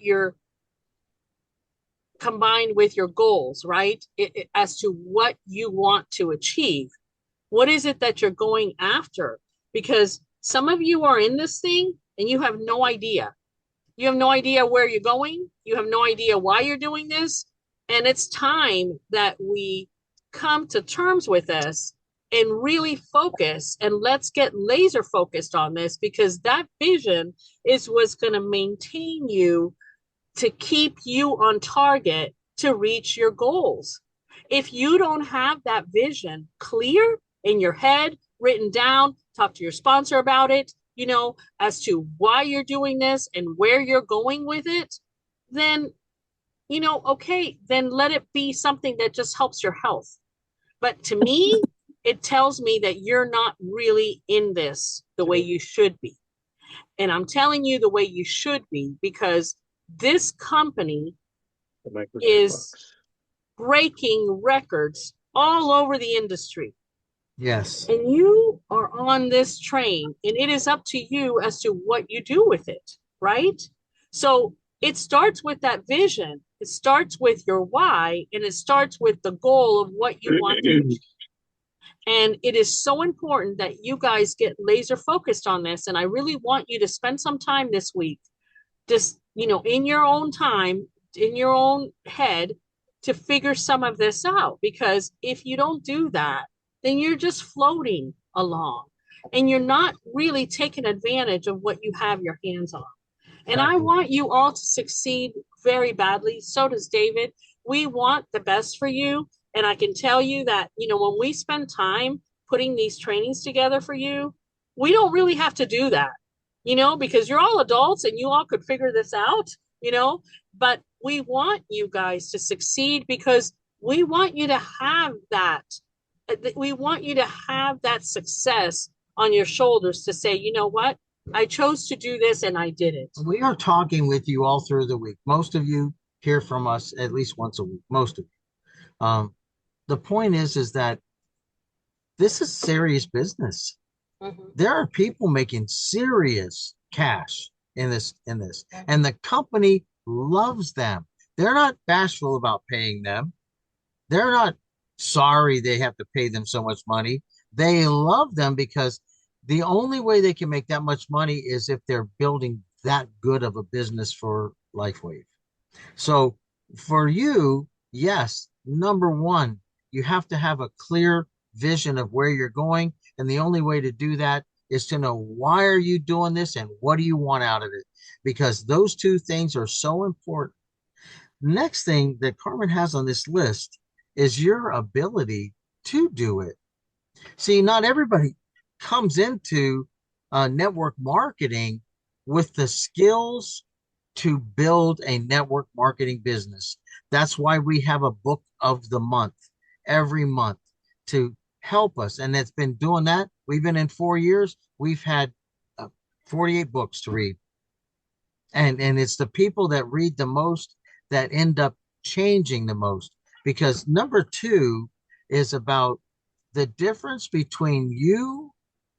you're combined with your goals, right? As to what you want to achieve. What is it that you're going after? Because some of you are in this thing and you have no idea. You have no idea where you're going. You have no idea why you're doing this. And it's time that we come to terms with this and really focus, and let's get laser focused on this, because that vision is what's going to maintain you, to keep you on target to reach your goals. If you don't have that vision clear in your head, written down, talk to your sponsor about it, as to why you're doing this and where you're going with it, then, okay, then let it be something that just helps your health. But to me, it tells me that you're not really in this the way you should be. And I'm telling you the way you should be, because this company is breaking records all over the industry. Yes. And you are on this train, and it is up to you as to what you do with it, right? So it starts with that vision. It starts with your why, and it starts with the goal of what you want to achieve. And it is so important that you guys get laser focused on this. And I really want you to spend some time this week, just, in your own time, in your own head, to figure some of this out. Because if you don't do that, then you're just floating along and you're not really taking advantage of what you have your hands on. And I want you all to succeed very badly. So does David. We want the best for you. And I can tell you that, when we spend time putting these trainings together for you, we don't really have to do that, because you're all adults and you all could figure this out. but we want you guys to succeed because we want you to have that. We want you to have that success on your shoulders to say, you know what? I chose to do this and I did it. We are talking with you all through the week. Most of you hear from us at least once a week. Most of you. The point is that this is serious business. There are people making serious cash in this, and the company loves them. They're not bashful about paying them. They're not sorry they have to pay them so much money. They love them because the only way they can make that much money is if they're building that good of a business for LifeWave. So for you, yes, number one, you have to have a clear vision of where you're going. And the only way to do that is to know why are you doing this and what do you want out of it? Because those two things are so important. Next thing that Carmen has on this list is your ability to do it. See, not everybody comes into network marketing with the skills to build a network marketing business. That's why we have a book of the month every month to help us. And it's been doing that. We've been in 4 years. We've had 48 books to read. And it's the people that read the most that end up changing the most. Because number two is about the difference between you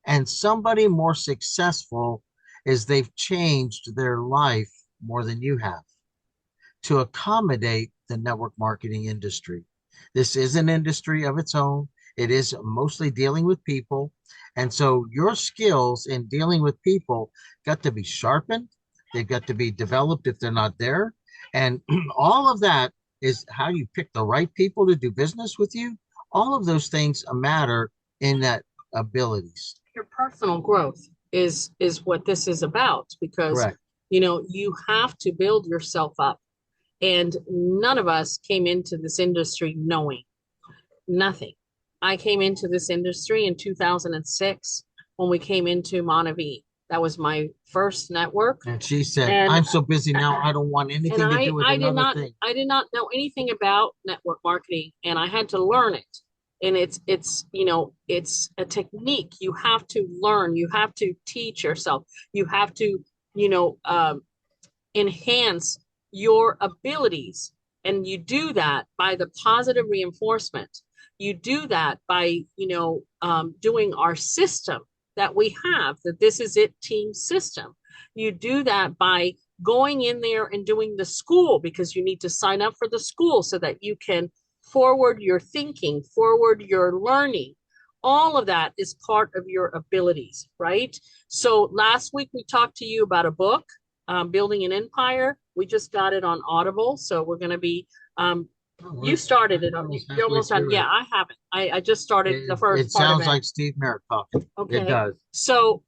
and somebody more successful is they've changed their life more than you have to accommodate the network marketing industry. This is an industry of its own. It is mostly dealing with people. And so your skills in dealing with people got to be sharpened. They've got to be developed if they're not there. And all of that is how you pick the right people to do business with you. All of those things matter in that abilities. Your personal growth is what this is about because Correct. you have to build yourself up. And none of us came into this industry knowing nothing. I came into this industry in 2006 when we came into Monavie. That was my first network. And she said, And I'm so busy now, I don't want anything and to do with another thing. I did not know anything about network marketing and I had to learn it. And it's a technique you have to learn. You have to teach yourself. You have to, enhance your abilities. And you do that by the positive reinforcement. You do that by, doing our system that we have, that this is it team system. You do that by going in there and doing the school because you need to sign up for the school so that you can forward your thinking, forward your learning. All of that is part of your abilities, right? So last week we talked to you about a book, Building an Empire. We just got it on Audible. So we're going to be, you started it. You're almost done. Yeah, I haven't. I just started the first part of it. It sounds like Steve Merritt talking. Okay. It does. So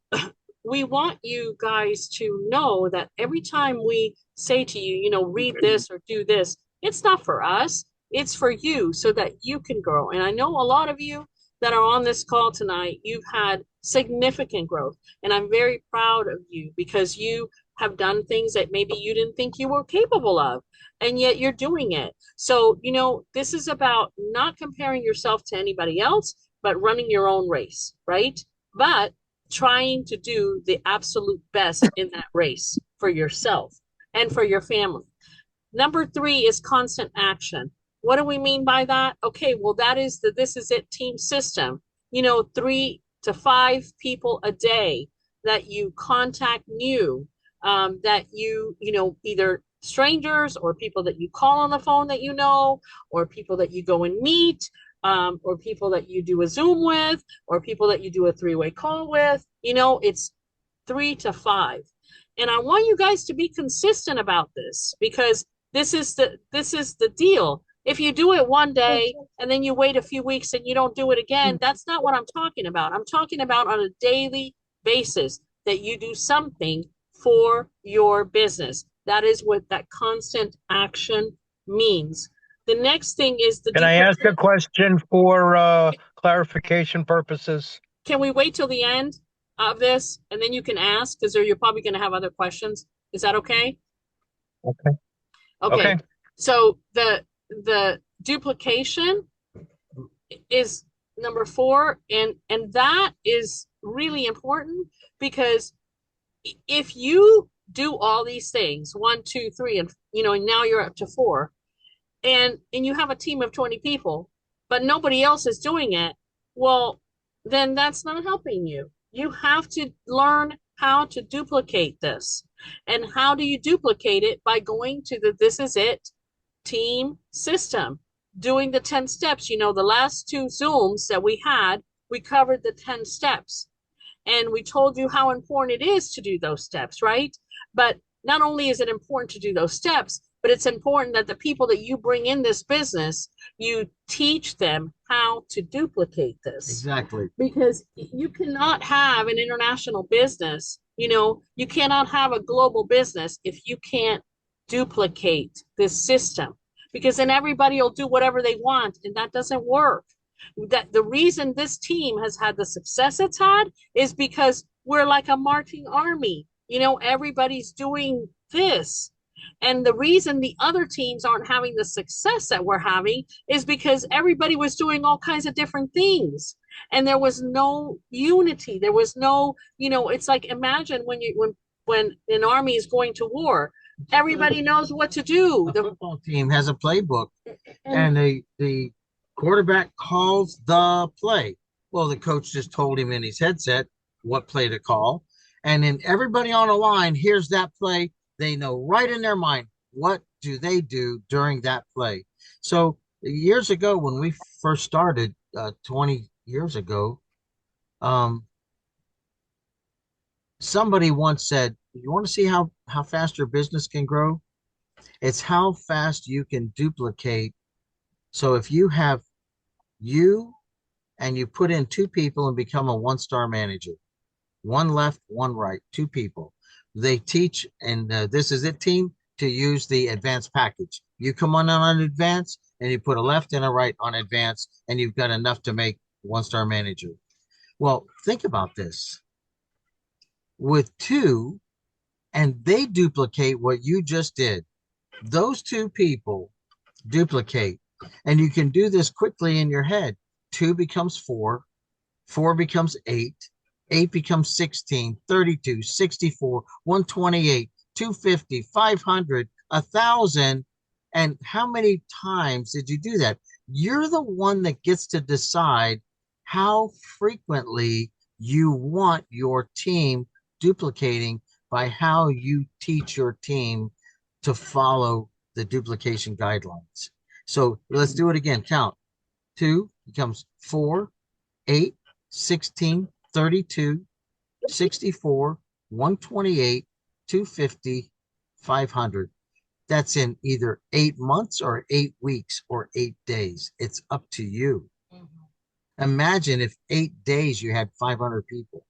we want you guys to know that every time we say to you, read this or do this, it's not for us. It's for you so that you can grow. And I know a lot of you that are on this call tonight, you've had significant growth. And I'm very proud of you because you have done things that maybe you didn't think you were capable of, and yet you're doing it. So, this is about not comparing yourself to anybody else, but running your own race, right? But trying to do the absolute best in that race for yourself and for your family. Number 3 is constant action. What do we mean by that? Okay, well, that is the This Is It team system. 3 to 5 people a day that you contact new, that you either strangers or people that you call on the phone that or people that you go and meet, or people that you do a Zoom with, or people that you do a 3-way call with. It's 3 to 5. And I want you guys to be consistent about this because this is the deal. If you do it one day and then you wait a few weeks and you don't do it again, that's not what I'm talking about. I'm talking about on a daily basis that you do something for your business. That is what that constant action means. The next thing is Can I ask a question for clarification purposes? Can we wait till the end of this and then you can ask because you're probably going to have other questions? Is that okay? Okay. Okay, Okay. so the duplication is number four, and that is really important because if you do all these things, one, two, three, and and now you're up to four, and you have a team of 20 people, but nobody else is doing it, well, then that's not helping you. You have to learn how to duplicate this. And how do you duplicate it? By going to the This Is It team system, doing the 10 steps. The last two Zooms that we had, we covered the 10 steps and we told you how important it is to do those steps, right? But not only is it important to do those steps, but it's important that the people that you bring in this business, you teach them how to duplicate this. Exactly. Because you cannot have an international business, you cannot have a global business if you can't duplicate this system, because then everybody will do whatever they want, and that doesn't work. That the reason this team has had the success it's had is because we're like a marching army. Everybody's doing this. And the reason the other teams aren't having the success that we're having is because everybody was doing all kinds of different things. And there was no unity. There was no, it's like, imagine when an army is going to war, everybody knows what to do. The football team has a playbook, And and the quarterback calls the play. Well, the coach just told him in his headset what play to call. And then everybody on the line hears that play. They know right in their mind what do they do during that play. So years ago, when we first started, 20 years ago, um, somebody once said, "You want to see how fast your business can grow? It's how fast you can duplicate." So if you have you and you put in two people and become a one-star manager, one left, one right, two people. They teach, and This Is It team, to use the advanced package. You come on advanced, and you put a left and a right on advanced, and you've got enough to make one-star manager. Well, think about this. With two, and they duplicate what you just did. Those two people duplicate, and you can do this quickly in your head. Two becomes four, four becomes eight, eight becomes 16, 32, 64, 128, 250, 500, 1,000. And how many times did you do that? You're the one that gets to decide how frequently you want your team duplicating by how you teach your team to follow the duplication guidelines. So let's do it again. Count. Two becomes 4, 8, 16, 32, 64, 128, 250, 500. That's in either 8 months or 8 weeks or 8 days. It's up to you. Imagine if 8 days you had 500 people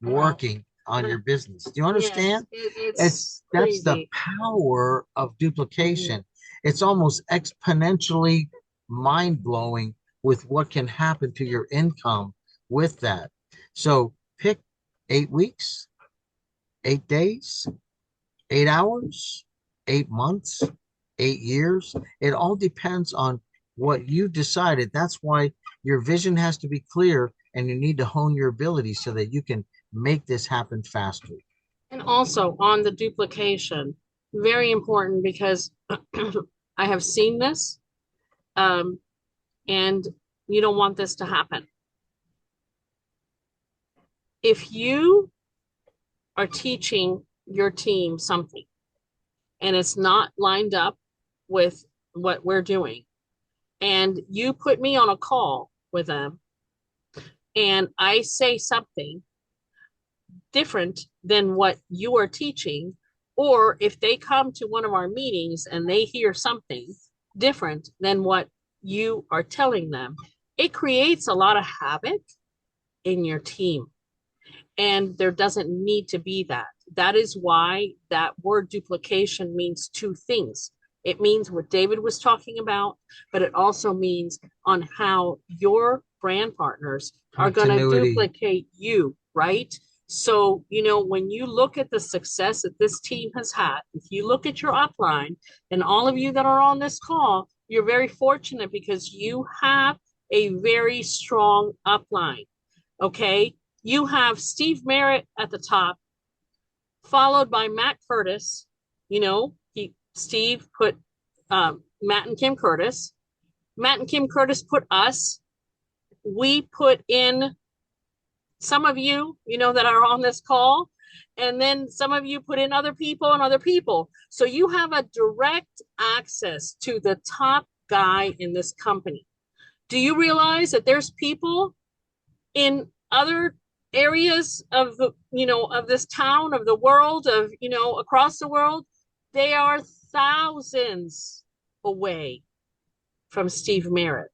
working on your business. Do you understand? Yes, That's the crazy. power of duplication. It's almost exponentially mind-blowing with what can happen to your income with that. So pick 8 weeks, 8 days, 8 hours, 8 months, 8 years. It all depends on what you decided. That's why your vision has to be clear, and you need to hone your ability so that you can make this happen faster. And also on the duplication, very important because I have seen this, um, and you don't want this to happen. If you are teaching your team something and it's not lined up with what we're doing, and you put me on a call with them and I say something different than what you are teaching, or if they come to one of our meetings and they hear something different than what you are telling them, it creates a lot of havoc in your team. And there doesn't need to be that. That is why that word duplication means two things. It means what David was talking about, but it also means on how your brand partners are going to Continuity. duplicate you, right? So, when you look at the success that this team has had, if you look at your upline and all of you that are on this call, you're very fortunate because you have a very strong upline. Okay. You have Steve Merritt at the top, followed by Matt Curtis. Steve put Matt and Kim Curtis. Matt and Kim Curtis put us. We put in some of you, that are on this call, and then some of you put in other people and other people. So you have a direct access to the top guy in this company. Do you realize that there's people in other areas of of this town, of the world, of across the world? They are thousands away from Steve Merritt.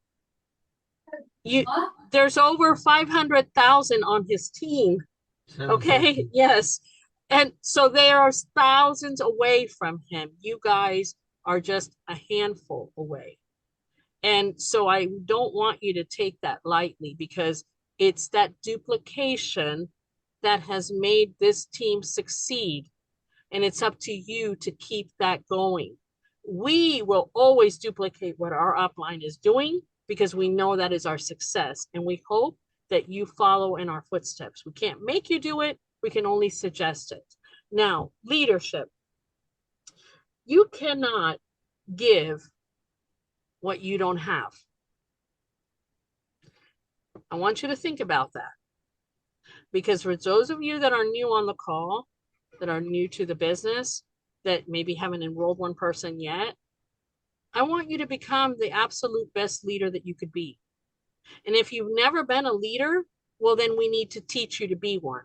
There's over 500,000 on his team. Okay. Yes. And so they are thousands away from him. You guys are just a handful away. And so I don't want you to take that lightly, because it's that duplication that has made this team succeed. And it's up to you to keep that going. We will always duplicate what our upline is doing, because we know that is our success. And we hope that you follow in our footsteps. We can't make you do it. We can only suggest it. Now, leadership. You cannot give what you don't have. I want you to think about that. Because for those of you that are new on the call, that are new to the business, that maybe haven't enrolled one person yet, I want you to become the absolute best leader that you could be. And if you've never been a leader, well, then we need to teach you to be one.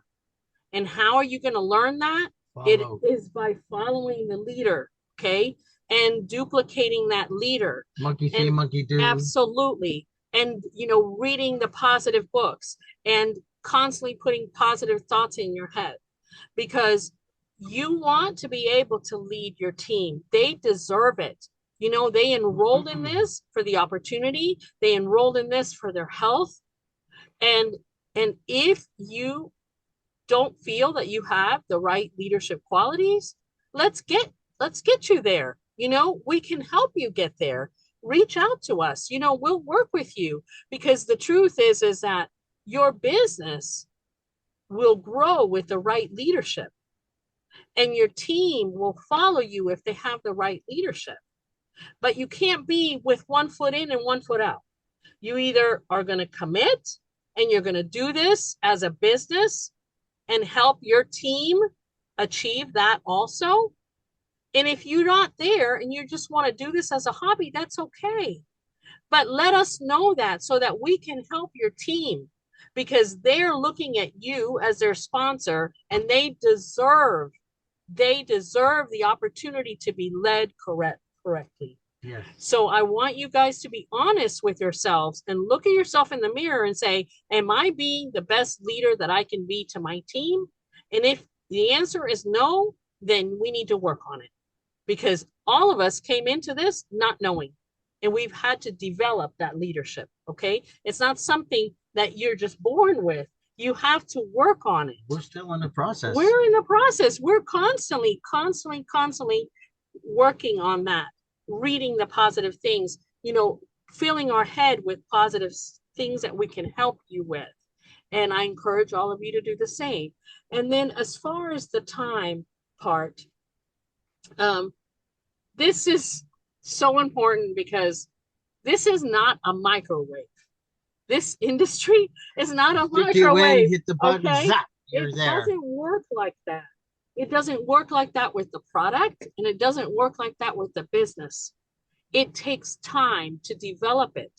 And how are you going to learn that? It is by following the leader, okay? And duplicating that leader. Monkey see, monkey do. Absolutely. And, reading the positive books and constantly putting positive thoughts in your head, because you want to be able to lead your team. They deserve it. They enrolled in this for the opportunity. They enrolled in this for their health. And if you don't feel that you have the right leadership qualities, let's get you there. We can help you get there. Reach out to us. We'll work with you, because the truth is that your business will grow with the right leadership, and your team will follow you if they have the right leadership. But you can't be with one foot in and one foot out. You either are going to commit and you're going to do this as a business and help your team achieve that also. And if you're not there and you just want to do this as a hobby, that's okay. But let us know that, so that we can help your team, because they're looking at you as their sponsor, and they deserve the opportunity to be led correctly. Yes. So I want you guys to be honest with yourselves and look at yourself in the mirror and say, am I being the best leader that I can be to my team? And if the answer is no, then we need to work on it, because all of us came into this not knowing, and we've had to develop that leadership. Okay. It's not something that you're just born with. You have to work on it. We're still in the process. We're in the process. We're constantly working on that, reading the positive things, filling our head with positive things that we can help you with. And I encourage all of you to do the same. And then as far as the time part, this is so important, because this is not a microwave. This industry is not a microwave. Hit the button, okay? zap, you're it there. Doesn't work like that. It doesn't work like that with the product, and it doesn't work like that with the business. It takes time to develop it.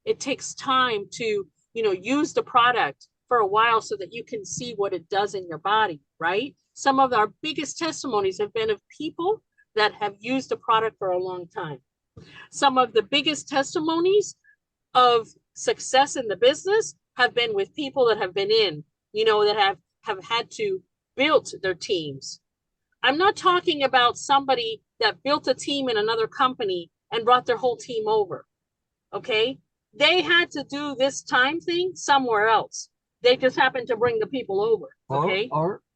It takes time to, use the product for a while so that you can see what it does in your body, right? Some of our biggest testimonies have been of people that have used the product for a long time. Some of the biggest testimonies of success in the business have been with people that have been in, that have had to build their teams. I'm not talking about somebody that built a team in another company and brought their whole team over. Okay. They had to do this time thing somewhere else. They just happen to bring the people over. Or, Okay.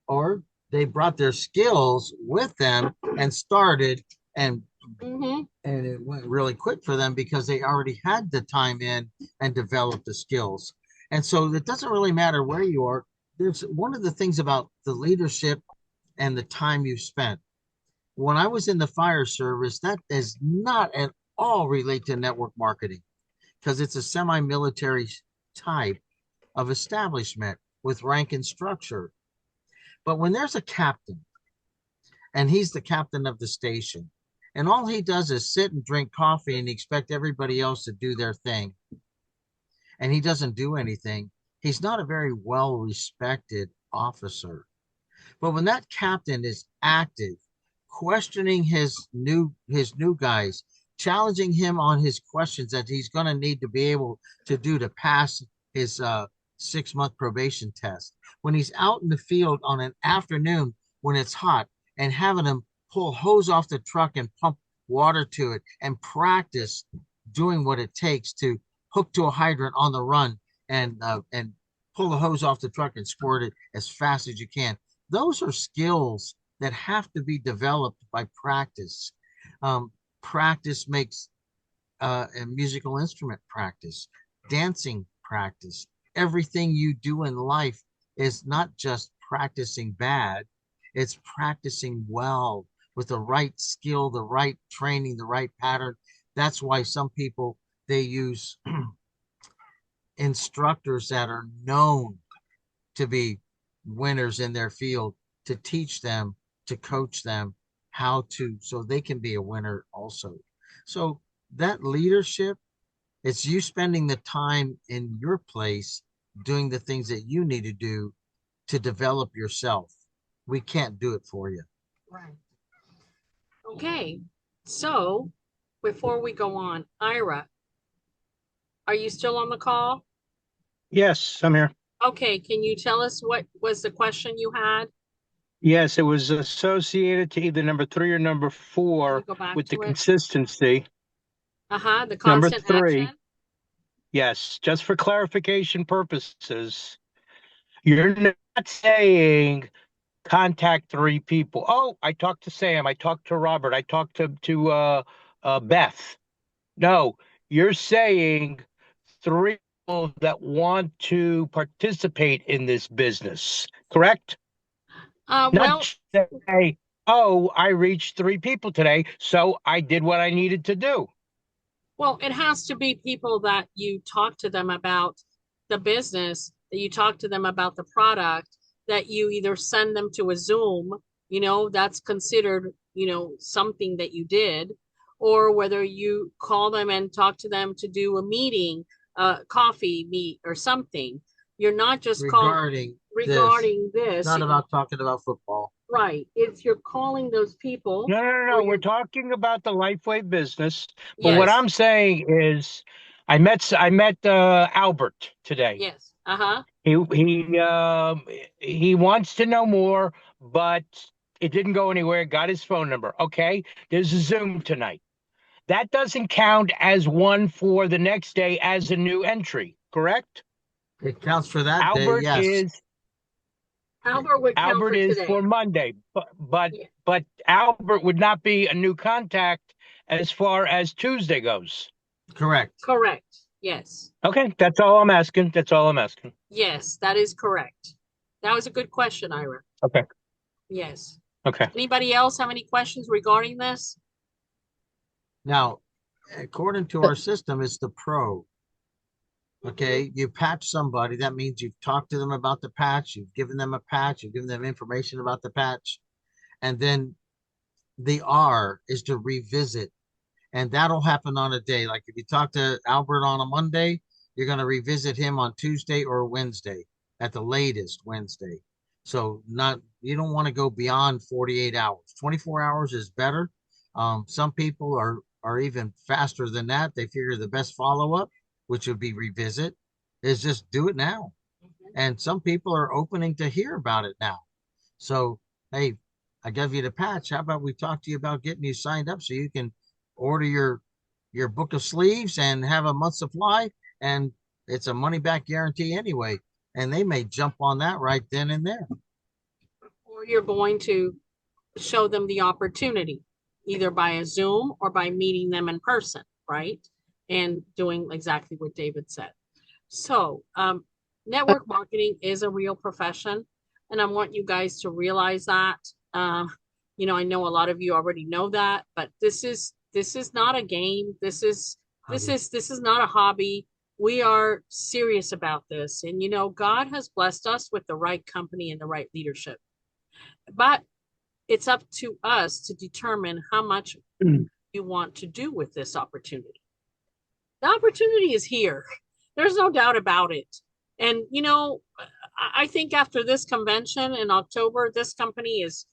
or they brought their skills with them and started, and Mm-hmm. and it went really quick for them because they already had the time in and developed the skills. And so it doesn't really matter where you are. There's one of the things about the leadership and the time you spent. When I was in the fire service, that does not at all relate to network marketing because it's a semi-military type of establishment with rank and structure. But when there's a captain and he's the captain of the station, and all he does is sit and drink coffee and expect everybody else to do their thing, and he doesn't do anything, he's not a very well respected officer. But when that captain is active, questioning his new guys, challenging him on his questions that he's going to need to be able to do to pass his 6 month probation test. When he's out in the field on an afternoon when it's hot and having him pull hose off the truck and pump water to it and practice doing what it takes to hook to a hydrant on the run and pull the hose off the truck and squirt it as fast as you can. Those are skills that have to be developed by practice. Practice makes a musical instrument practice, dancing practice. Everything you do in life is not just practicing bad, it's practicing well with the right skill, the right training, the right pattern. That's why some people they use instructors that are known to be winners in their field to teach them, to coach them how to, so they can be a winner also. So that leadership, it's you spending the time in your place doing the things that you need to do to develop yourself. We can't do it for you. Right. Okay. So before we go on, Ira, are you still on the call? Yes, I'm here. Okay. Can you tell us what was the question you had? Yes, it was associated to either number 3 or number Can you 4 go back with the to it? consistency. Uh-huh. The Number constant 3, action. yes, just for clarification purposes, you're not saying contact 3 people. Oh, I talked to Sam, I talked to Robert, I talked to Beth. No, you're saying 3 people that want to participate in this business, correct? Not Well, just say, oh, I reached 3 people today, so I did what I needed to do. Well, it has to be people that you talk to them about the business, that you talk to them about the product, that you either send them to a Zoom, that's considered, something that you did, or whether you call them and talk to them to do a meeting, coffee meet or something. You're not just calling Regarding this, regarding it's this, not about talking about football. right. It's you're calling those people, No, no, no, or no. We're you're, talking about the Lifeway business. But what yes, I'm saying is, I met Albert today. yes, uh-huh. He wants to know more, but it didn't go anywhere. Got his phone number. Okay, there's a Zoom tonight. That doesn't count as one for the next day as a new entry, correct? It counts for that day, Albert yes. is Albert would count Albert for is for today. Monday, but but Yeah. but Albert would not be a new contact as far as Tuesday goes. Correct. Correct. Yes. Okay, that's all I'm asking. That's all I'm asking. Yes, that is correct. That was a good question, Ira. Okay, Yes. okay. Anybody else have any questions regarding this? Now, according to our system, it's the pro. Okay, you patch somebody, that means you've talked to them about the patch, you've given them a patch, you've given them information about the patch, and then the R is to revisit, and that'll happen on a day. Like if you talk to Albert on a Monday, you're going to revisit him on Tuesday or Wednesday, at the latest Wednesday. So not you don't want to go beyond 48 hours. 24 hours is better. Some people are even faster than that. They figure the best follow up, which would be revisit, is just do it now. Mhm. And some people are opening to hear about it now. So, hey, I gave you the patch. How about we talk to you about getting you signed up so you can order your book of sleeves and have a month supply, and it's a money back guarantee anyway. and they may jump on that right then and there. Or you're going to show them the opportunity, either by a Zoom or by meeting them in person, right? And doing exactly what David said. So, network marketing is a real profession, and I want you guys to realize that. I know a lot of you already know that, but this is not a game. This is not a hobby. We are serious about this, and God has blessed us with the right company and the right leadership. But it's up to us to determine how much you want to do with this opportunity. The opportunity is here. There's no doubt about it. And I think after this convention in October, this company is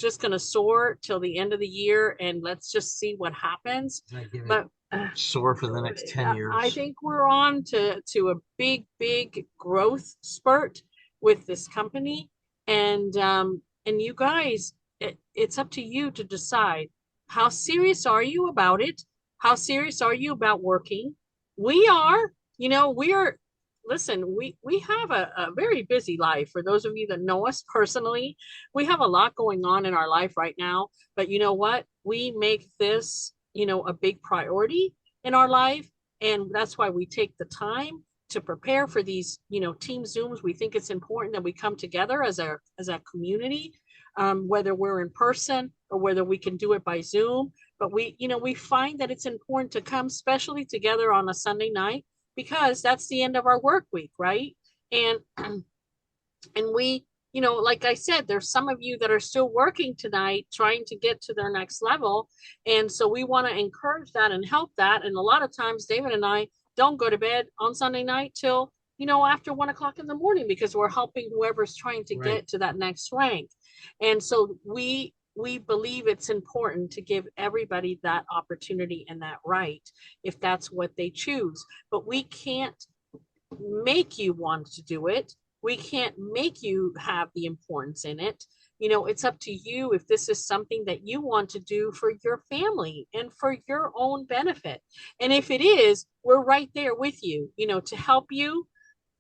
just going to soar till the end of the year, and let's just see what happens. But soar for the next 10 years. I think we're on to a big growth spurt with this company, and you guys, it's up to you to decide how serious are you about it? How serious are you about working? We are, listen, we have a very busy life. For those of you that know us personally, we have a lot going on in our life right now. But you know what? We make this, a big priority in our life. And that's why we take the time to prepare for these, team Zooms. We think it's important that we come together as a community, whether we're in person or whether we can do it by Zoom. But we find that it's important to come specially together on a Sunday night, because that's the end of our work week, right? And we, like I said, there's some of you that are still working tonight, trying to get to their next level. And so we want to encourage that and help that. And a lot of times David and I don't go to bed on Sunday night till, after 1 o'clock in the morning, because we're helping whoever's trying to get to that next rank. And so we believe it's important to give everybody that opportunity and that right, if that's what they choose. But we can't make you want to do it. We can't make you have the importance in it. It's up to you if this is something that you want to do for your family and for your own benefit. And if it is, we're right there with you, to help you.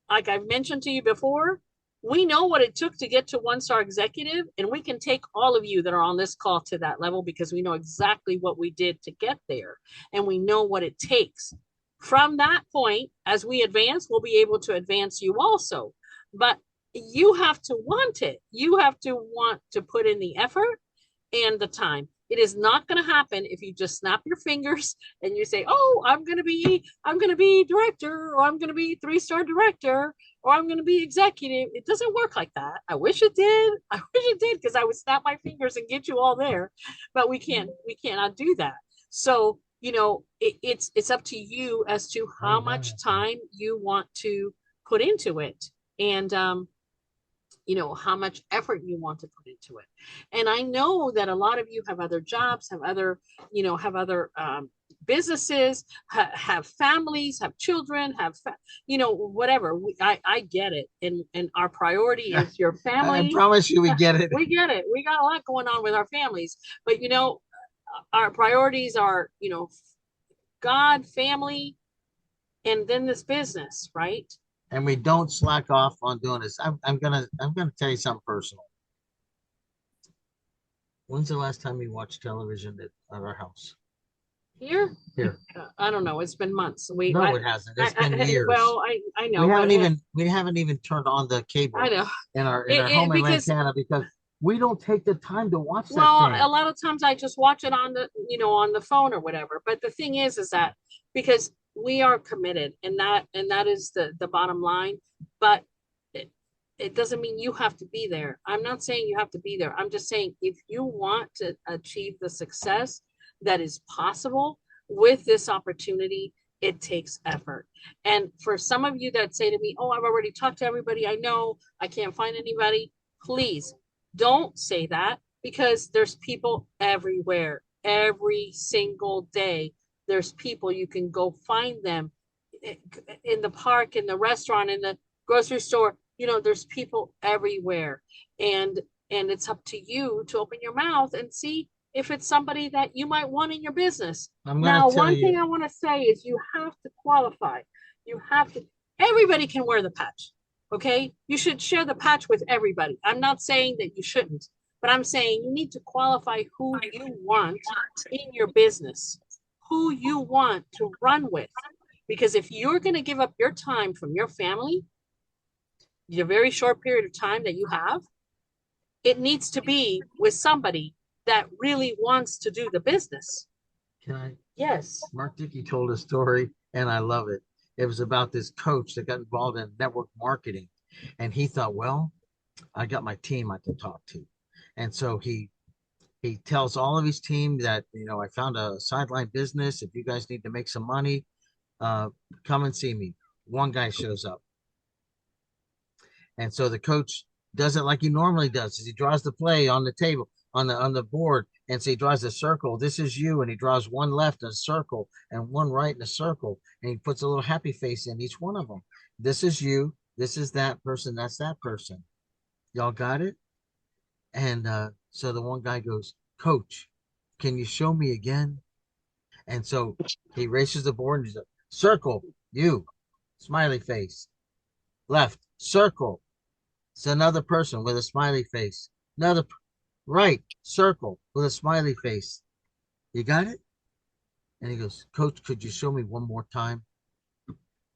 Like I've mentioned to you before, we know what it took to get to One Star Executive, and we can take all of you that are on this call to that level, because we know exactly what we did to get there, and we know what it takes. From that point, as we advance, we'll be able to advance you also. But you have to want it. You have to want to put in the effort and the time. It is not going to happen if you just snap your fingers and you say, "Oh, I'm going to be director, or I'm going to be 3-star director, or I'm going to be executive." It doesn't work like that. I wish it did. I wish it did, because I would snap my fingers and get you all there, but we cannot do that. So, it's up to you as to how much time you want to put into it, and how much effort you want to put into it. And I know that a lot of you have other jobs, have other businesses, have families, have children, whatever. I get it. And our priority is your family. I promise you we get it. We get it. We got a lot going on with our families, but our priorities are, God, family, and then this business, right? And we don't slack off on doing this. I'm gonna tell you something personal. When's the last time you watched television at our house? Here? Here. I don't know. It's been months. It hasn't. It's been years. Well, I know. We haven't even turned on the cable. I know. In our home in Lantana, because we don't take the time to watch that thing. A lot of times I just watch it on the phone or whatever. But the thing is that because we are committed, and that is the bottom line. But it doesn't mean you have to be there. I'm not saying you have to be there. I'm just saying, if you want to achieve the success that is possible with this opportunity, it takes effort. And for some of you that say to me, "Oh, I've already talked to everybody I know, I can't find anybody," please don't say that, because there's people everywhere. Every single day, there's people. You can go find them in the park, in the restaurant, in the grocery store. There's people everywhere. And it's up to you to open your mouth and see if it's somebody that you might want in your business. Now, one thing I want to say is you have to qualify. Everybody can wear the patch. Okay, you should share the patch with everybody. I'm not saying that you shouldn't, but I'm saying you need to qualify who you want in your business, who you want to run with. Because if you're going to give up your time from your family, your very short period of time that you have, it needs to be with somebody that really wants to do the business. Can I? Yes. Mark Dickey told a story, and I love it. It was about this coach that got involved in network marketing, and he thought, well, I got my team I can talk to, and so he tells all of his team that, I found a sideline business. If you guys need to make some money, come and see me. One guy shows up, and so the coach does it like he normally does. He draws the play on the table, on the board, and so he draws a circle. This is you, and he draws one left in a circle and one right in a circle, and he puts a little happy face in each one of them. This is you. This is that person. That's that person. Y'all got it? And so the one guy goes, Coach, can you show me again? And so he races the board and he's like, circle, you, smiley face. Left, circle. It's another person with a smiley face. Another right, circle with a smiley face. You got it? And he goes, Coach, could you show me one more time?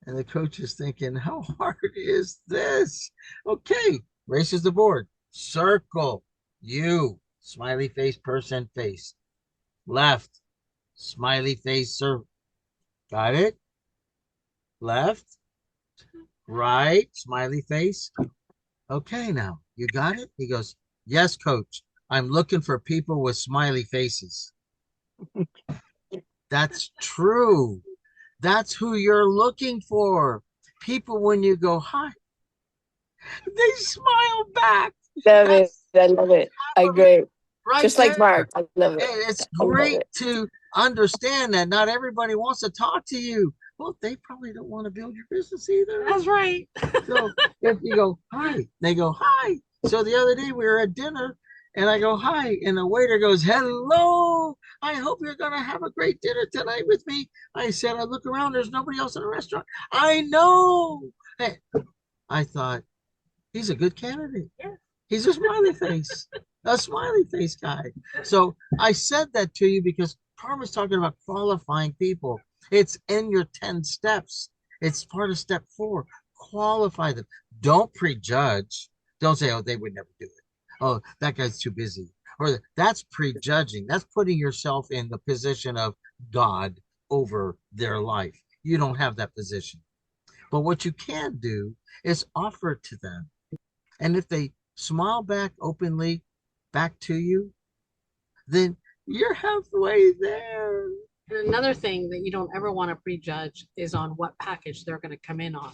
And the coach is thinking, how hard is this? Okay, races the board. Circle, you, smiley face, person, face. Left, smiley face, sir. Got it? Left, right, smiley face. Okay, now you got it? He goes, yes, coach. I'm looking for people with smiley faces. That's true. That's who you're looking for. People, when you go, hi, they smile back. Love it. I love it. I agree. Right Just there. like Mark. I love it. It's I love great it. to understand that not everybody wants to talk to you. Well, they probably don't want to build your business either. That's right. So if you go, hi, they go, hi. So the other day we were at dinner and I go, hi. And the waiter goes, hello. I hope you're going to have a great dinner tonight with me. I said, I look around, there's nobody else in the restaurant. I know. Hey, I thought, he's a good candidate. Yeah. He's a smiley face guy. So I said that to you because Carmen's talking about qualifying people. It's in your 10 steps. It's part of step 4. Qualify them. Don't prejudge. Don't say, oh, they would never do it. Oh, that guy's too busy. Or that's prejudging. That's putting yourself in the position of God over their life. You don't have that position. But what you can do is offer it to them. And if they smile back openly back to you, then you're halfway there. And another thing that you don't ever want to prejudge is on what package they're going to come in on,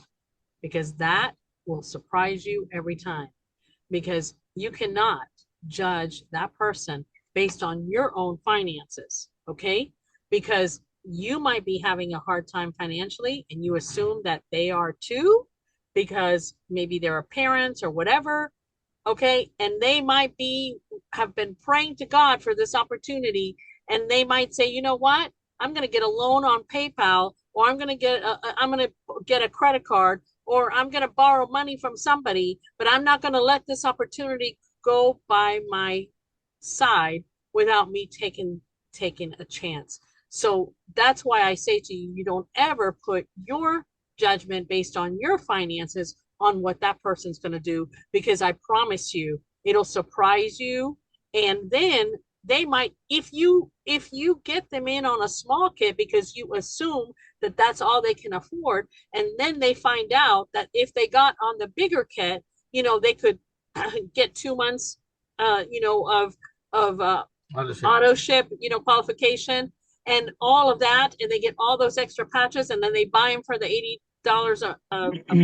because that will surprise you every time. Because you cannot judge that person based on your own finances, okay? Because you might be having a hard time financially and you assume that they are too, because maybe they're a parent or whatever, okay? And they might have been praying to God for this opportunity, and they might say, you know what? I'm going to get a loan on PayPal, or I'm going to get a credit card, or I'm going to borrow money from somebody, but I'm not going to let this opportunity go by my side without me taking a chance. So that's why I say to you, you don't ever put your judgment based on your finances on what that person's going to do, because I promise you, it'll surprise you. And then they might, if you get them in on a small kit because you assume that that's all they can afford, and then they find out that if they got on the bigger kit, they could get 2 months of auto ship, qualification and all of that, and they get all those extra patches, and then they buy them for the $80 a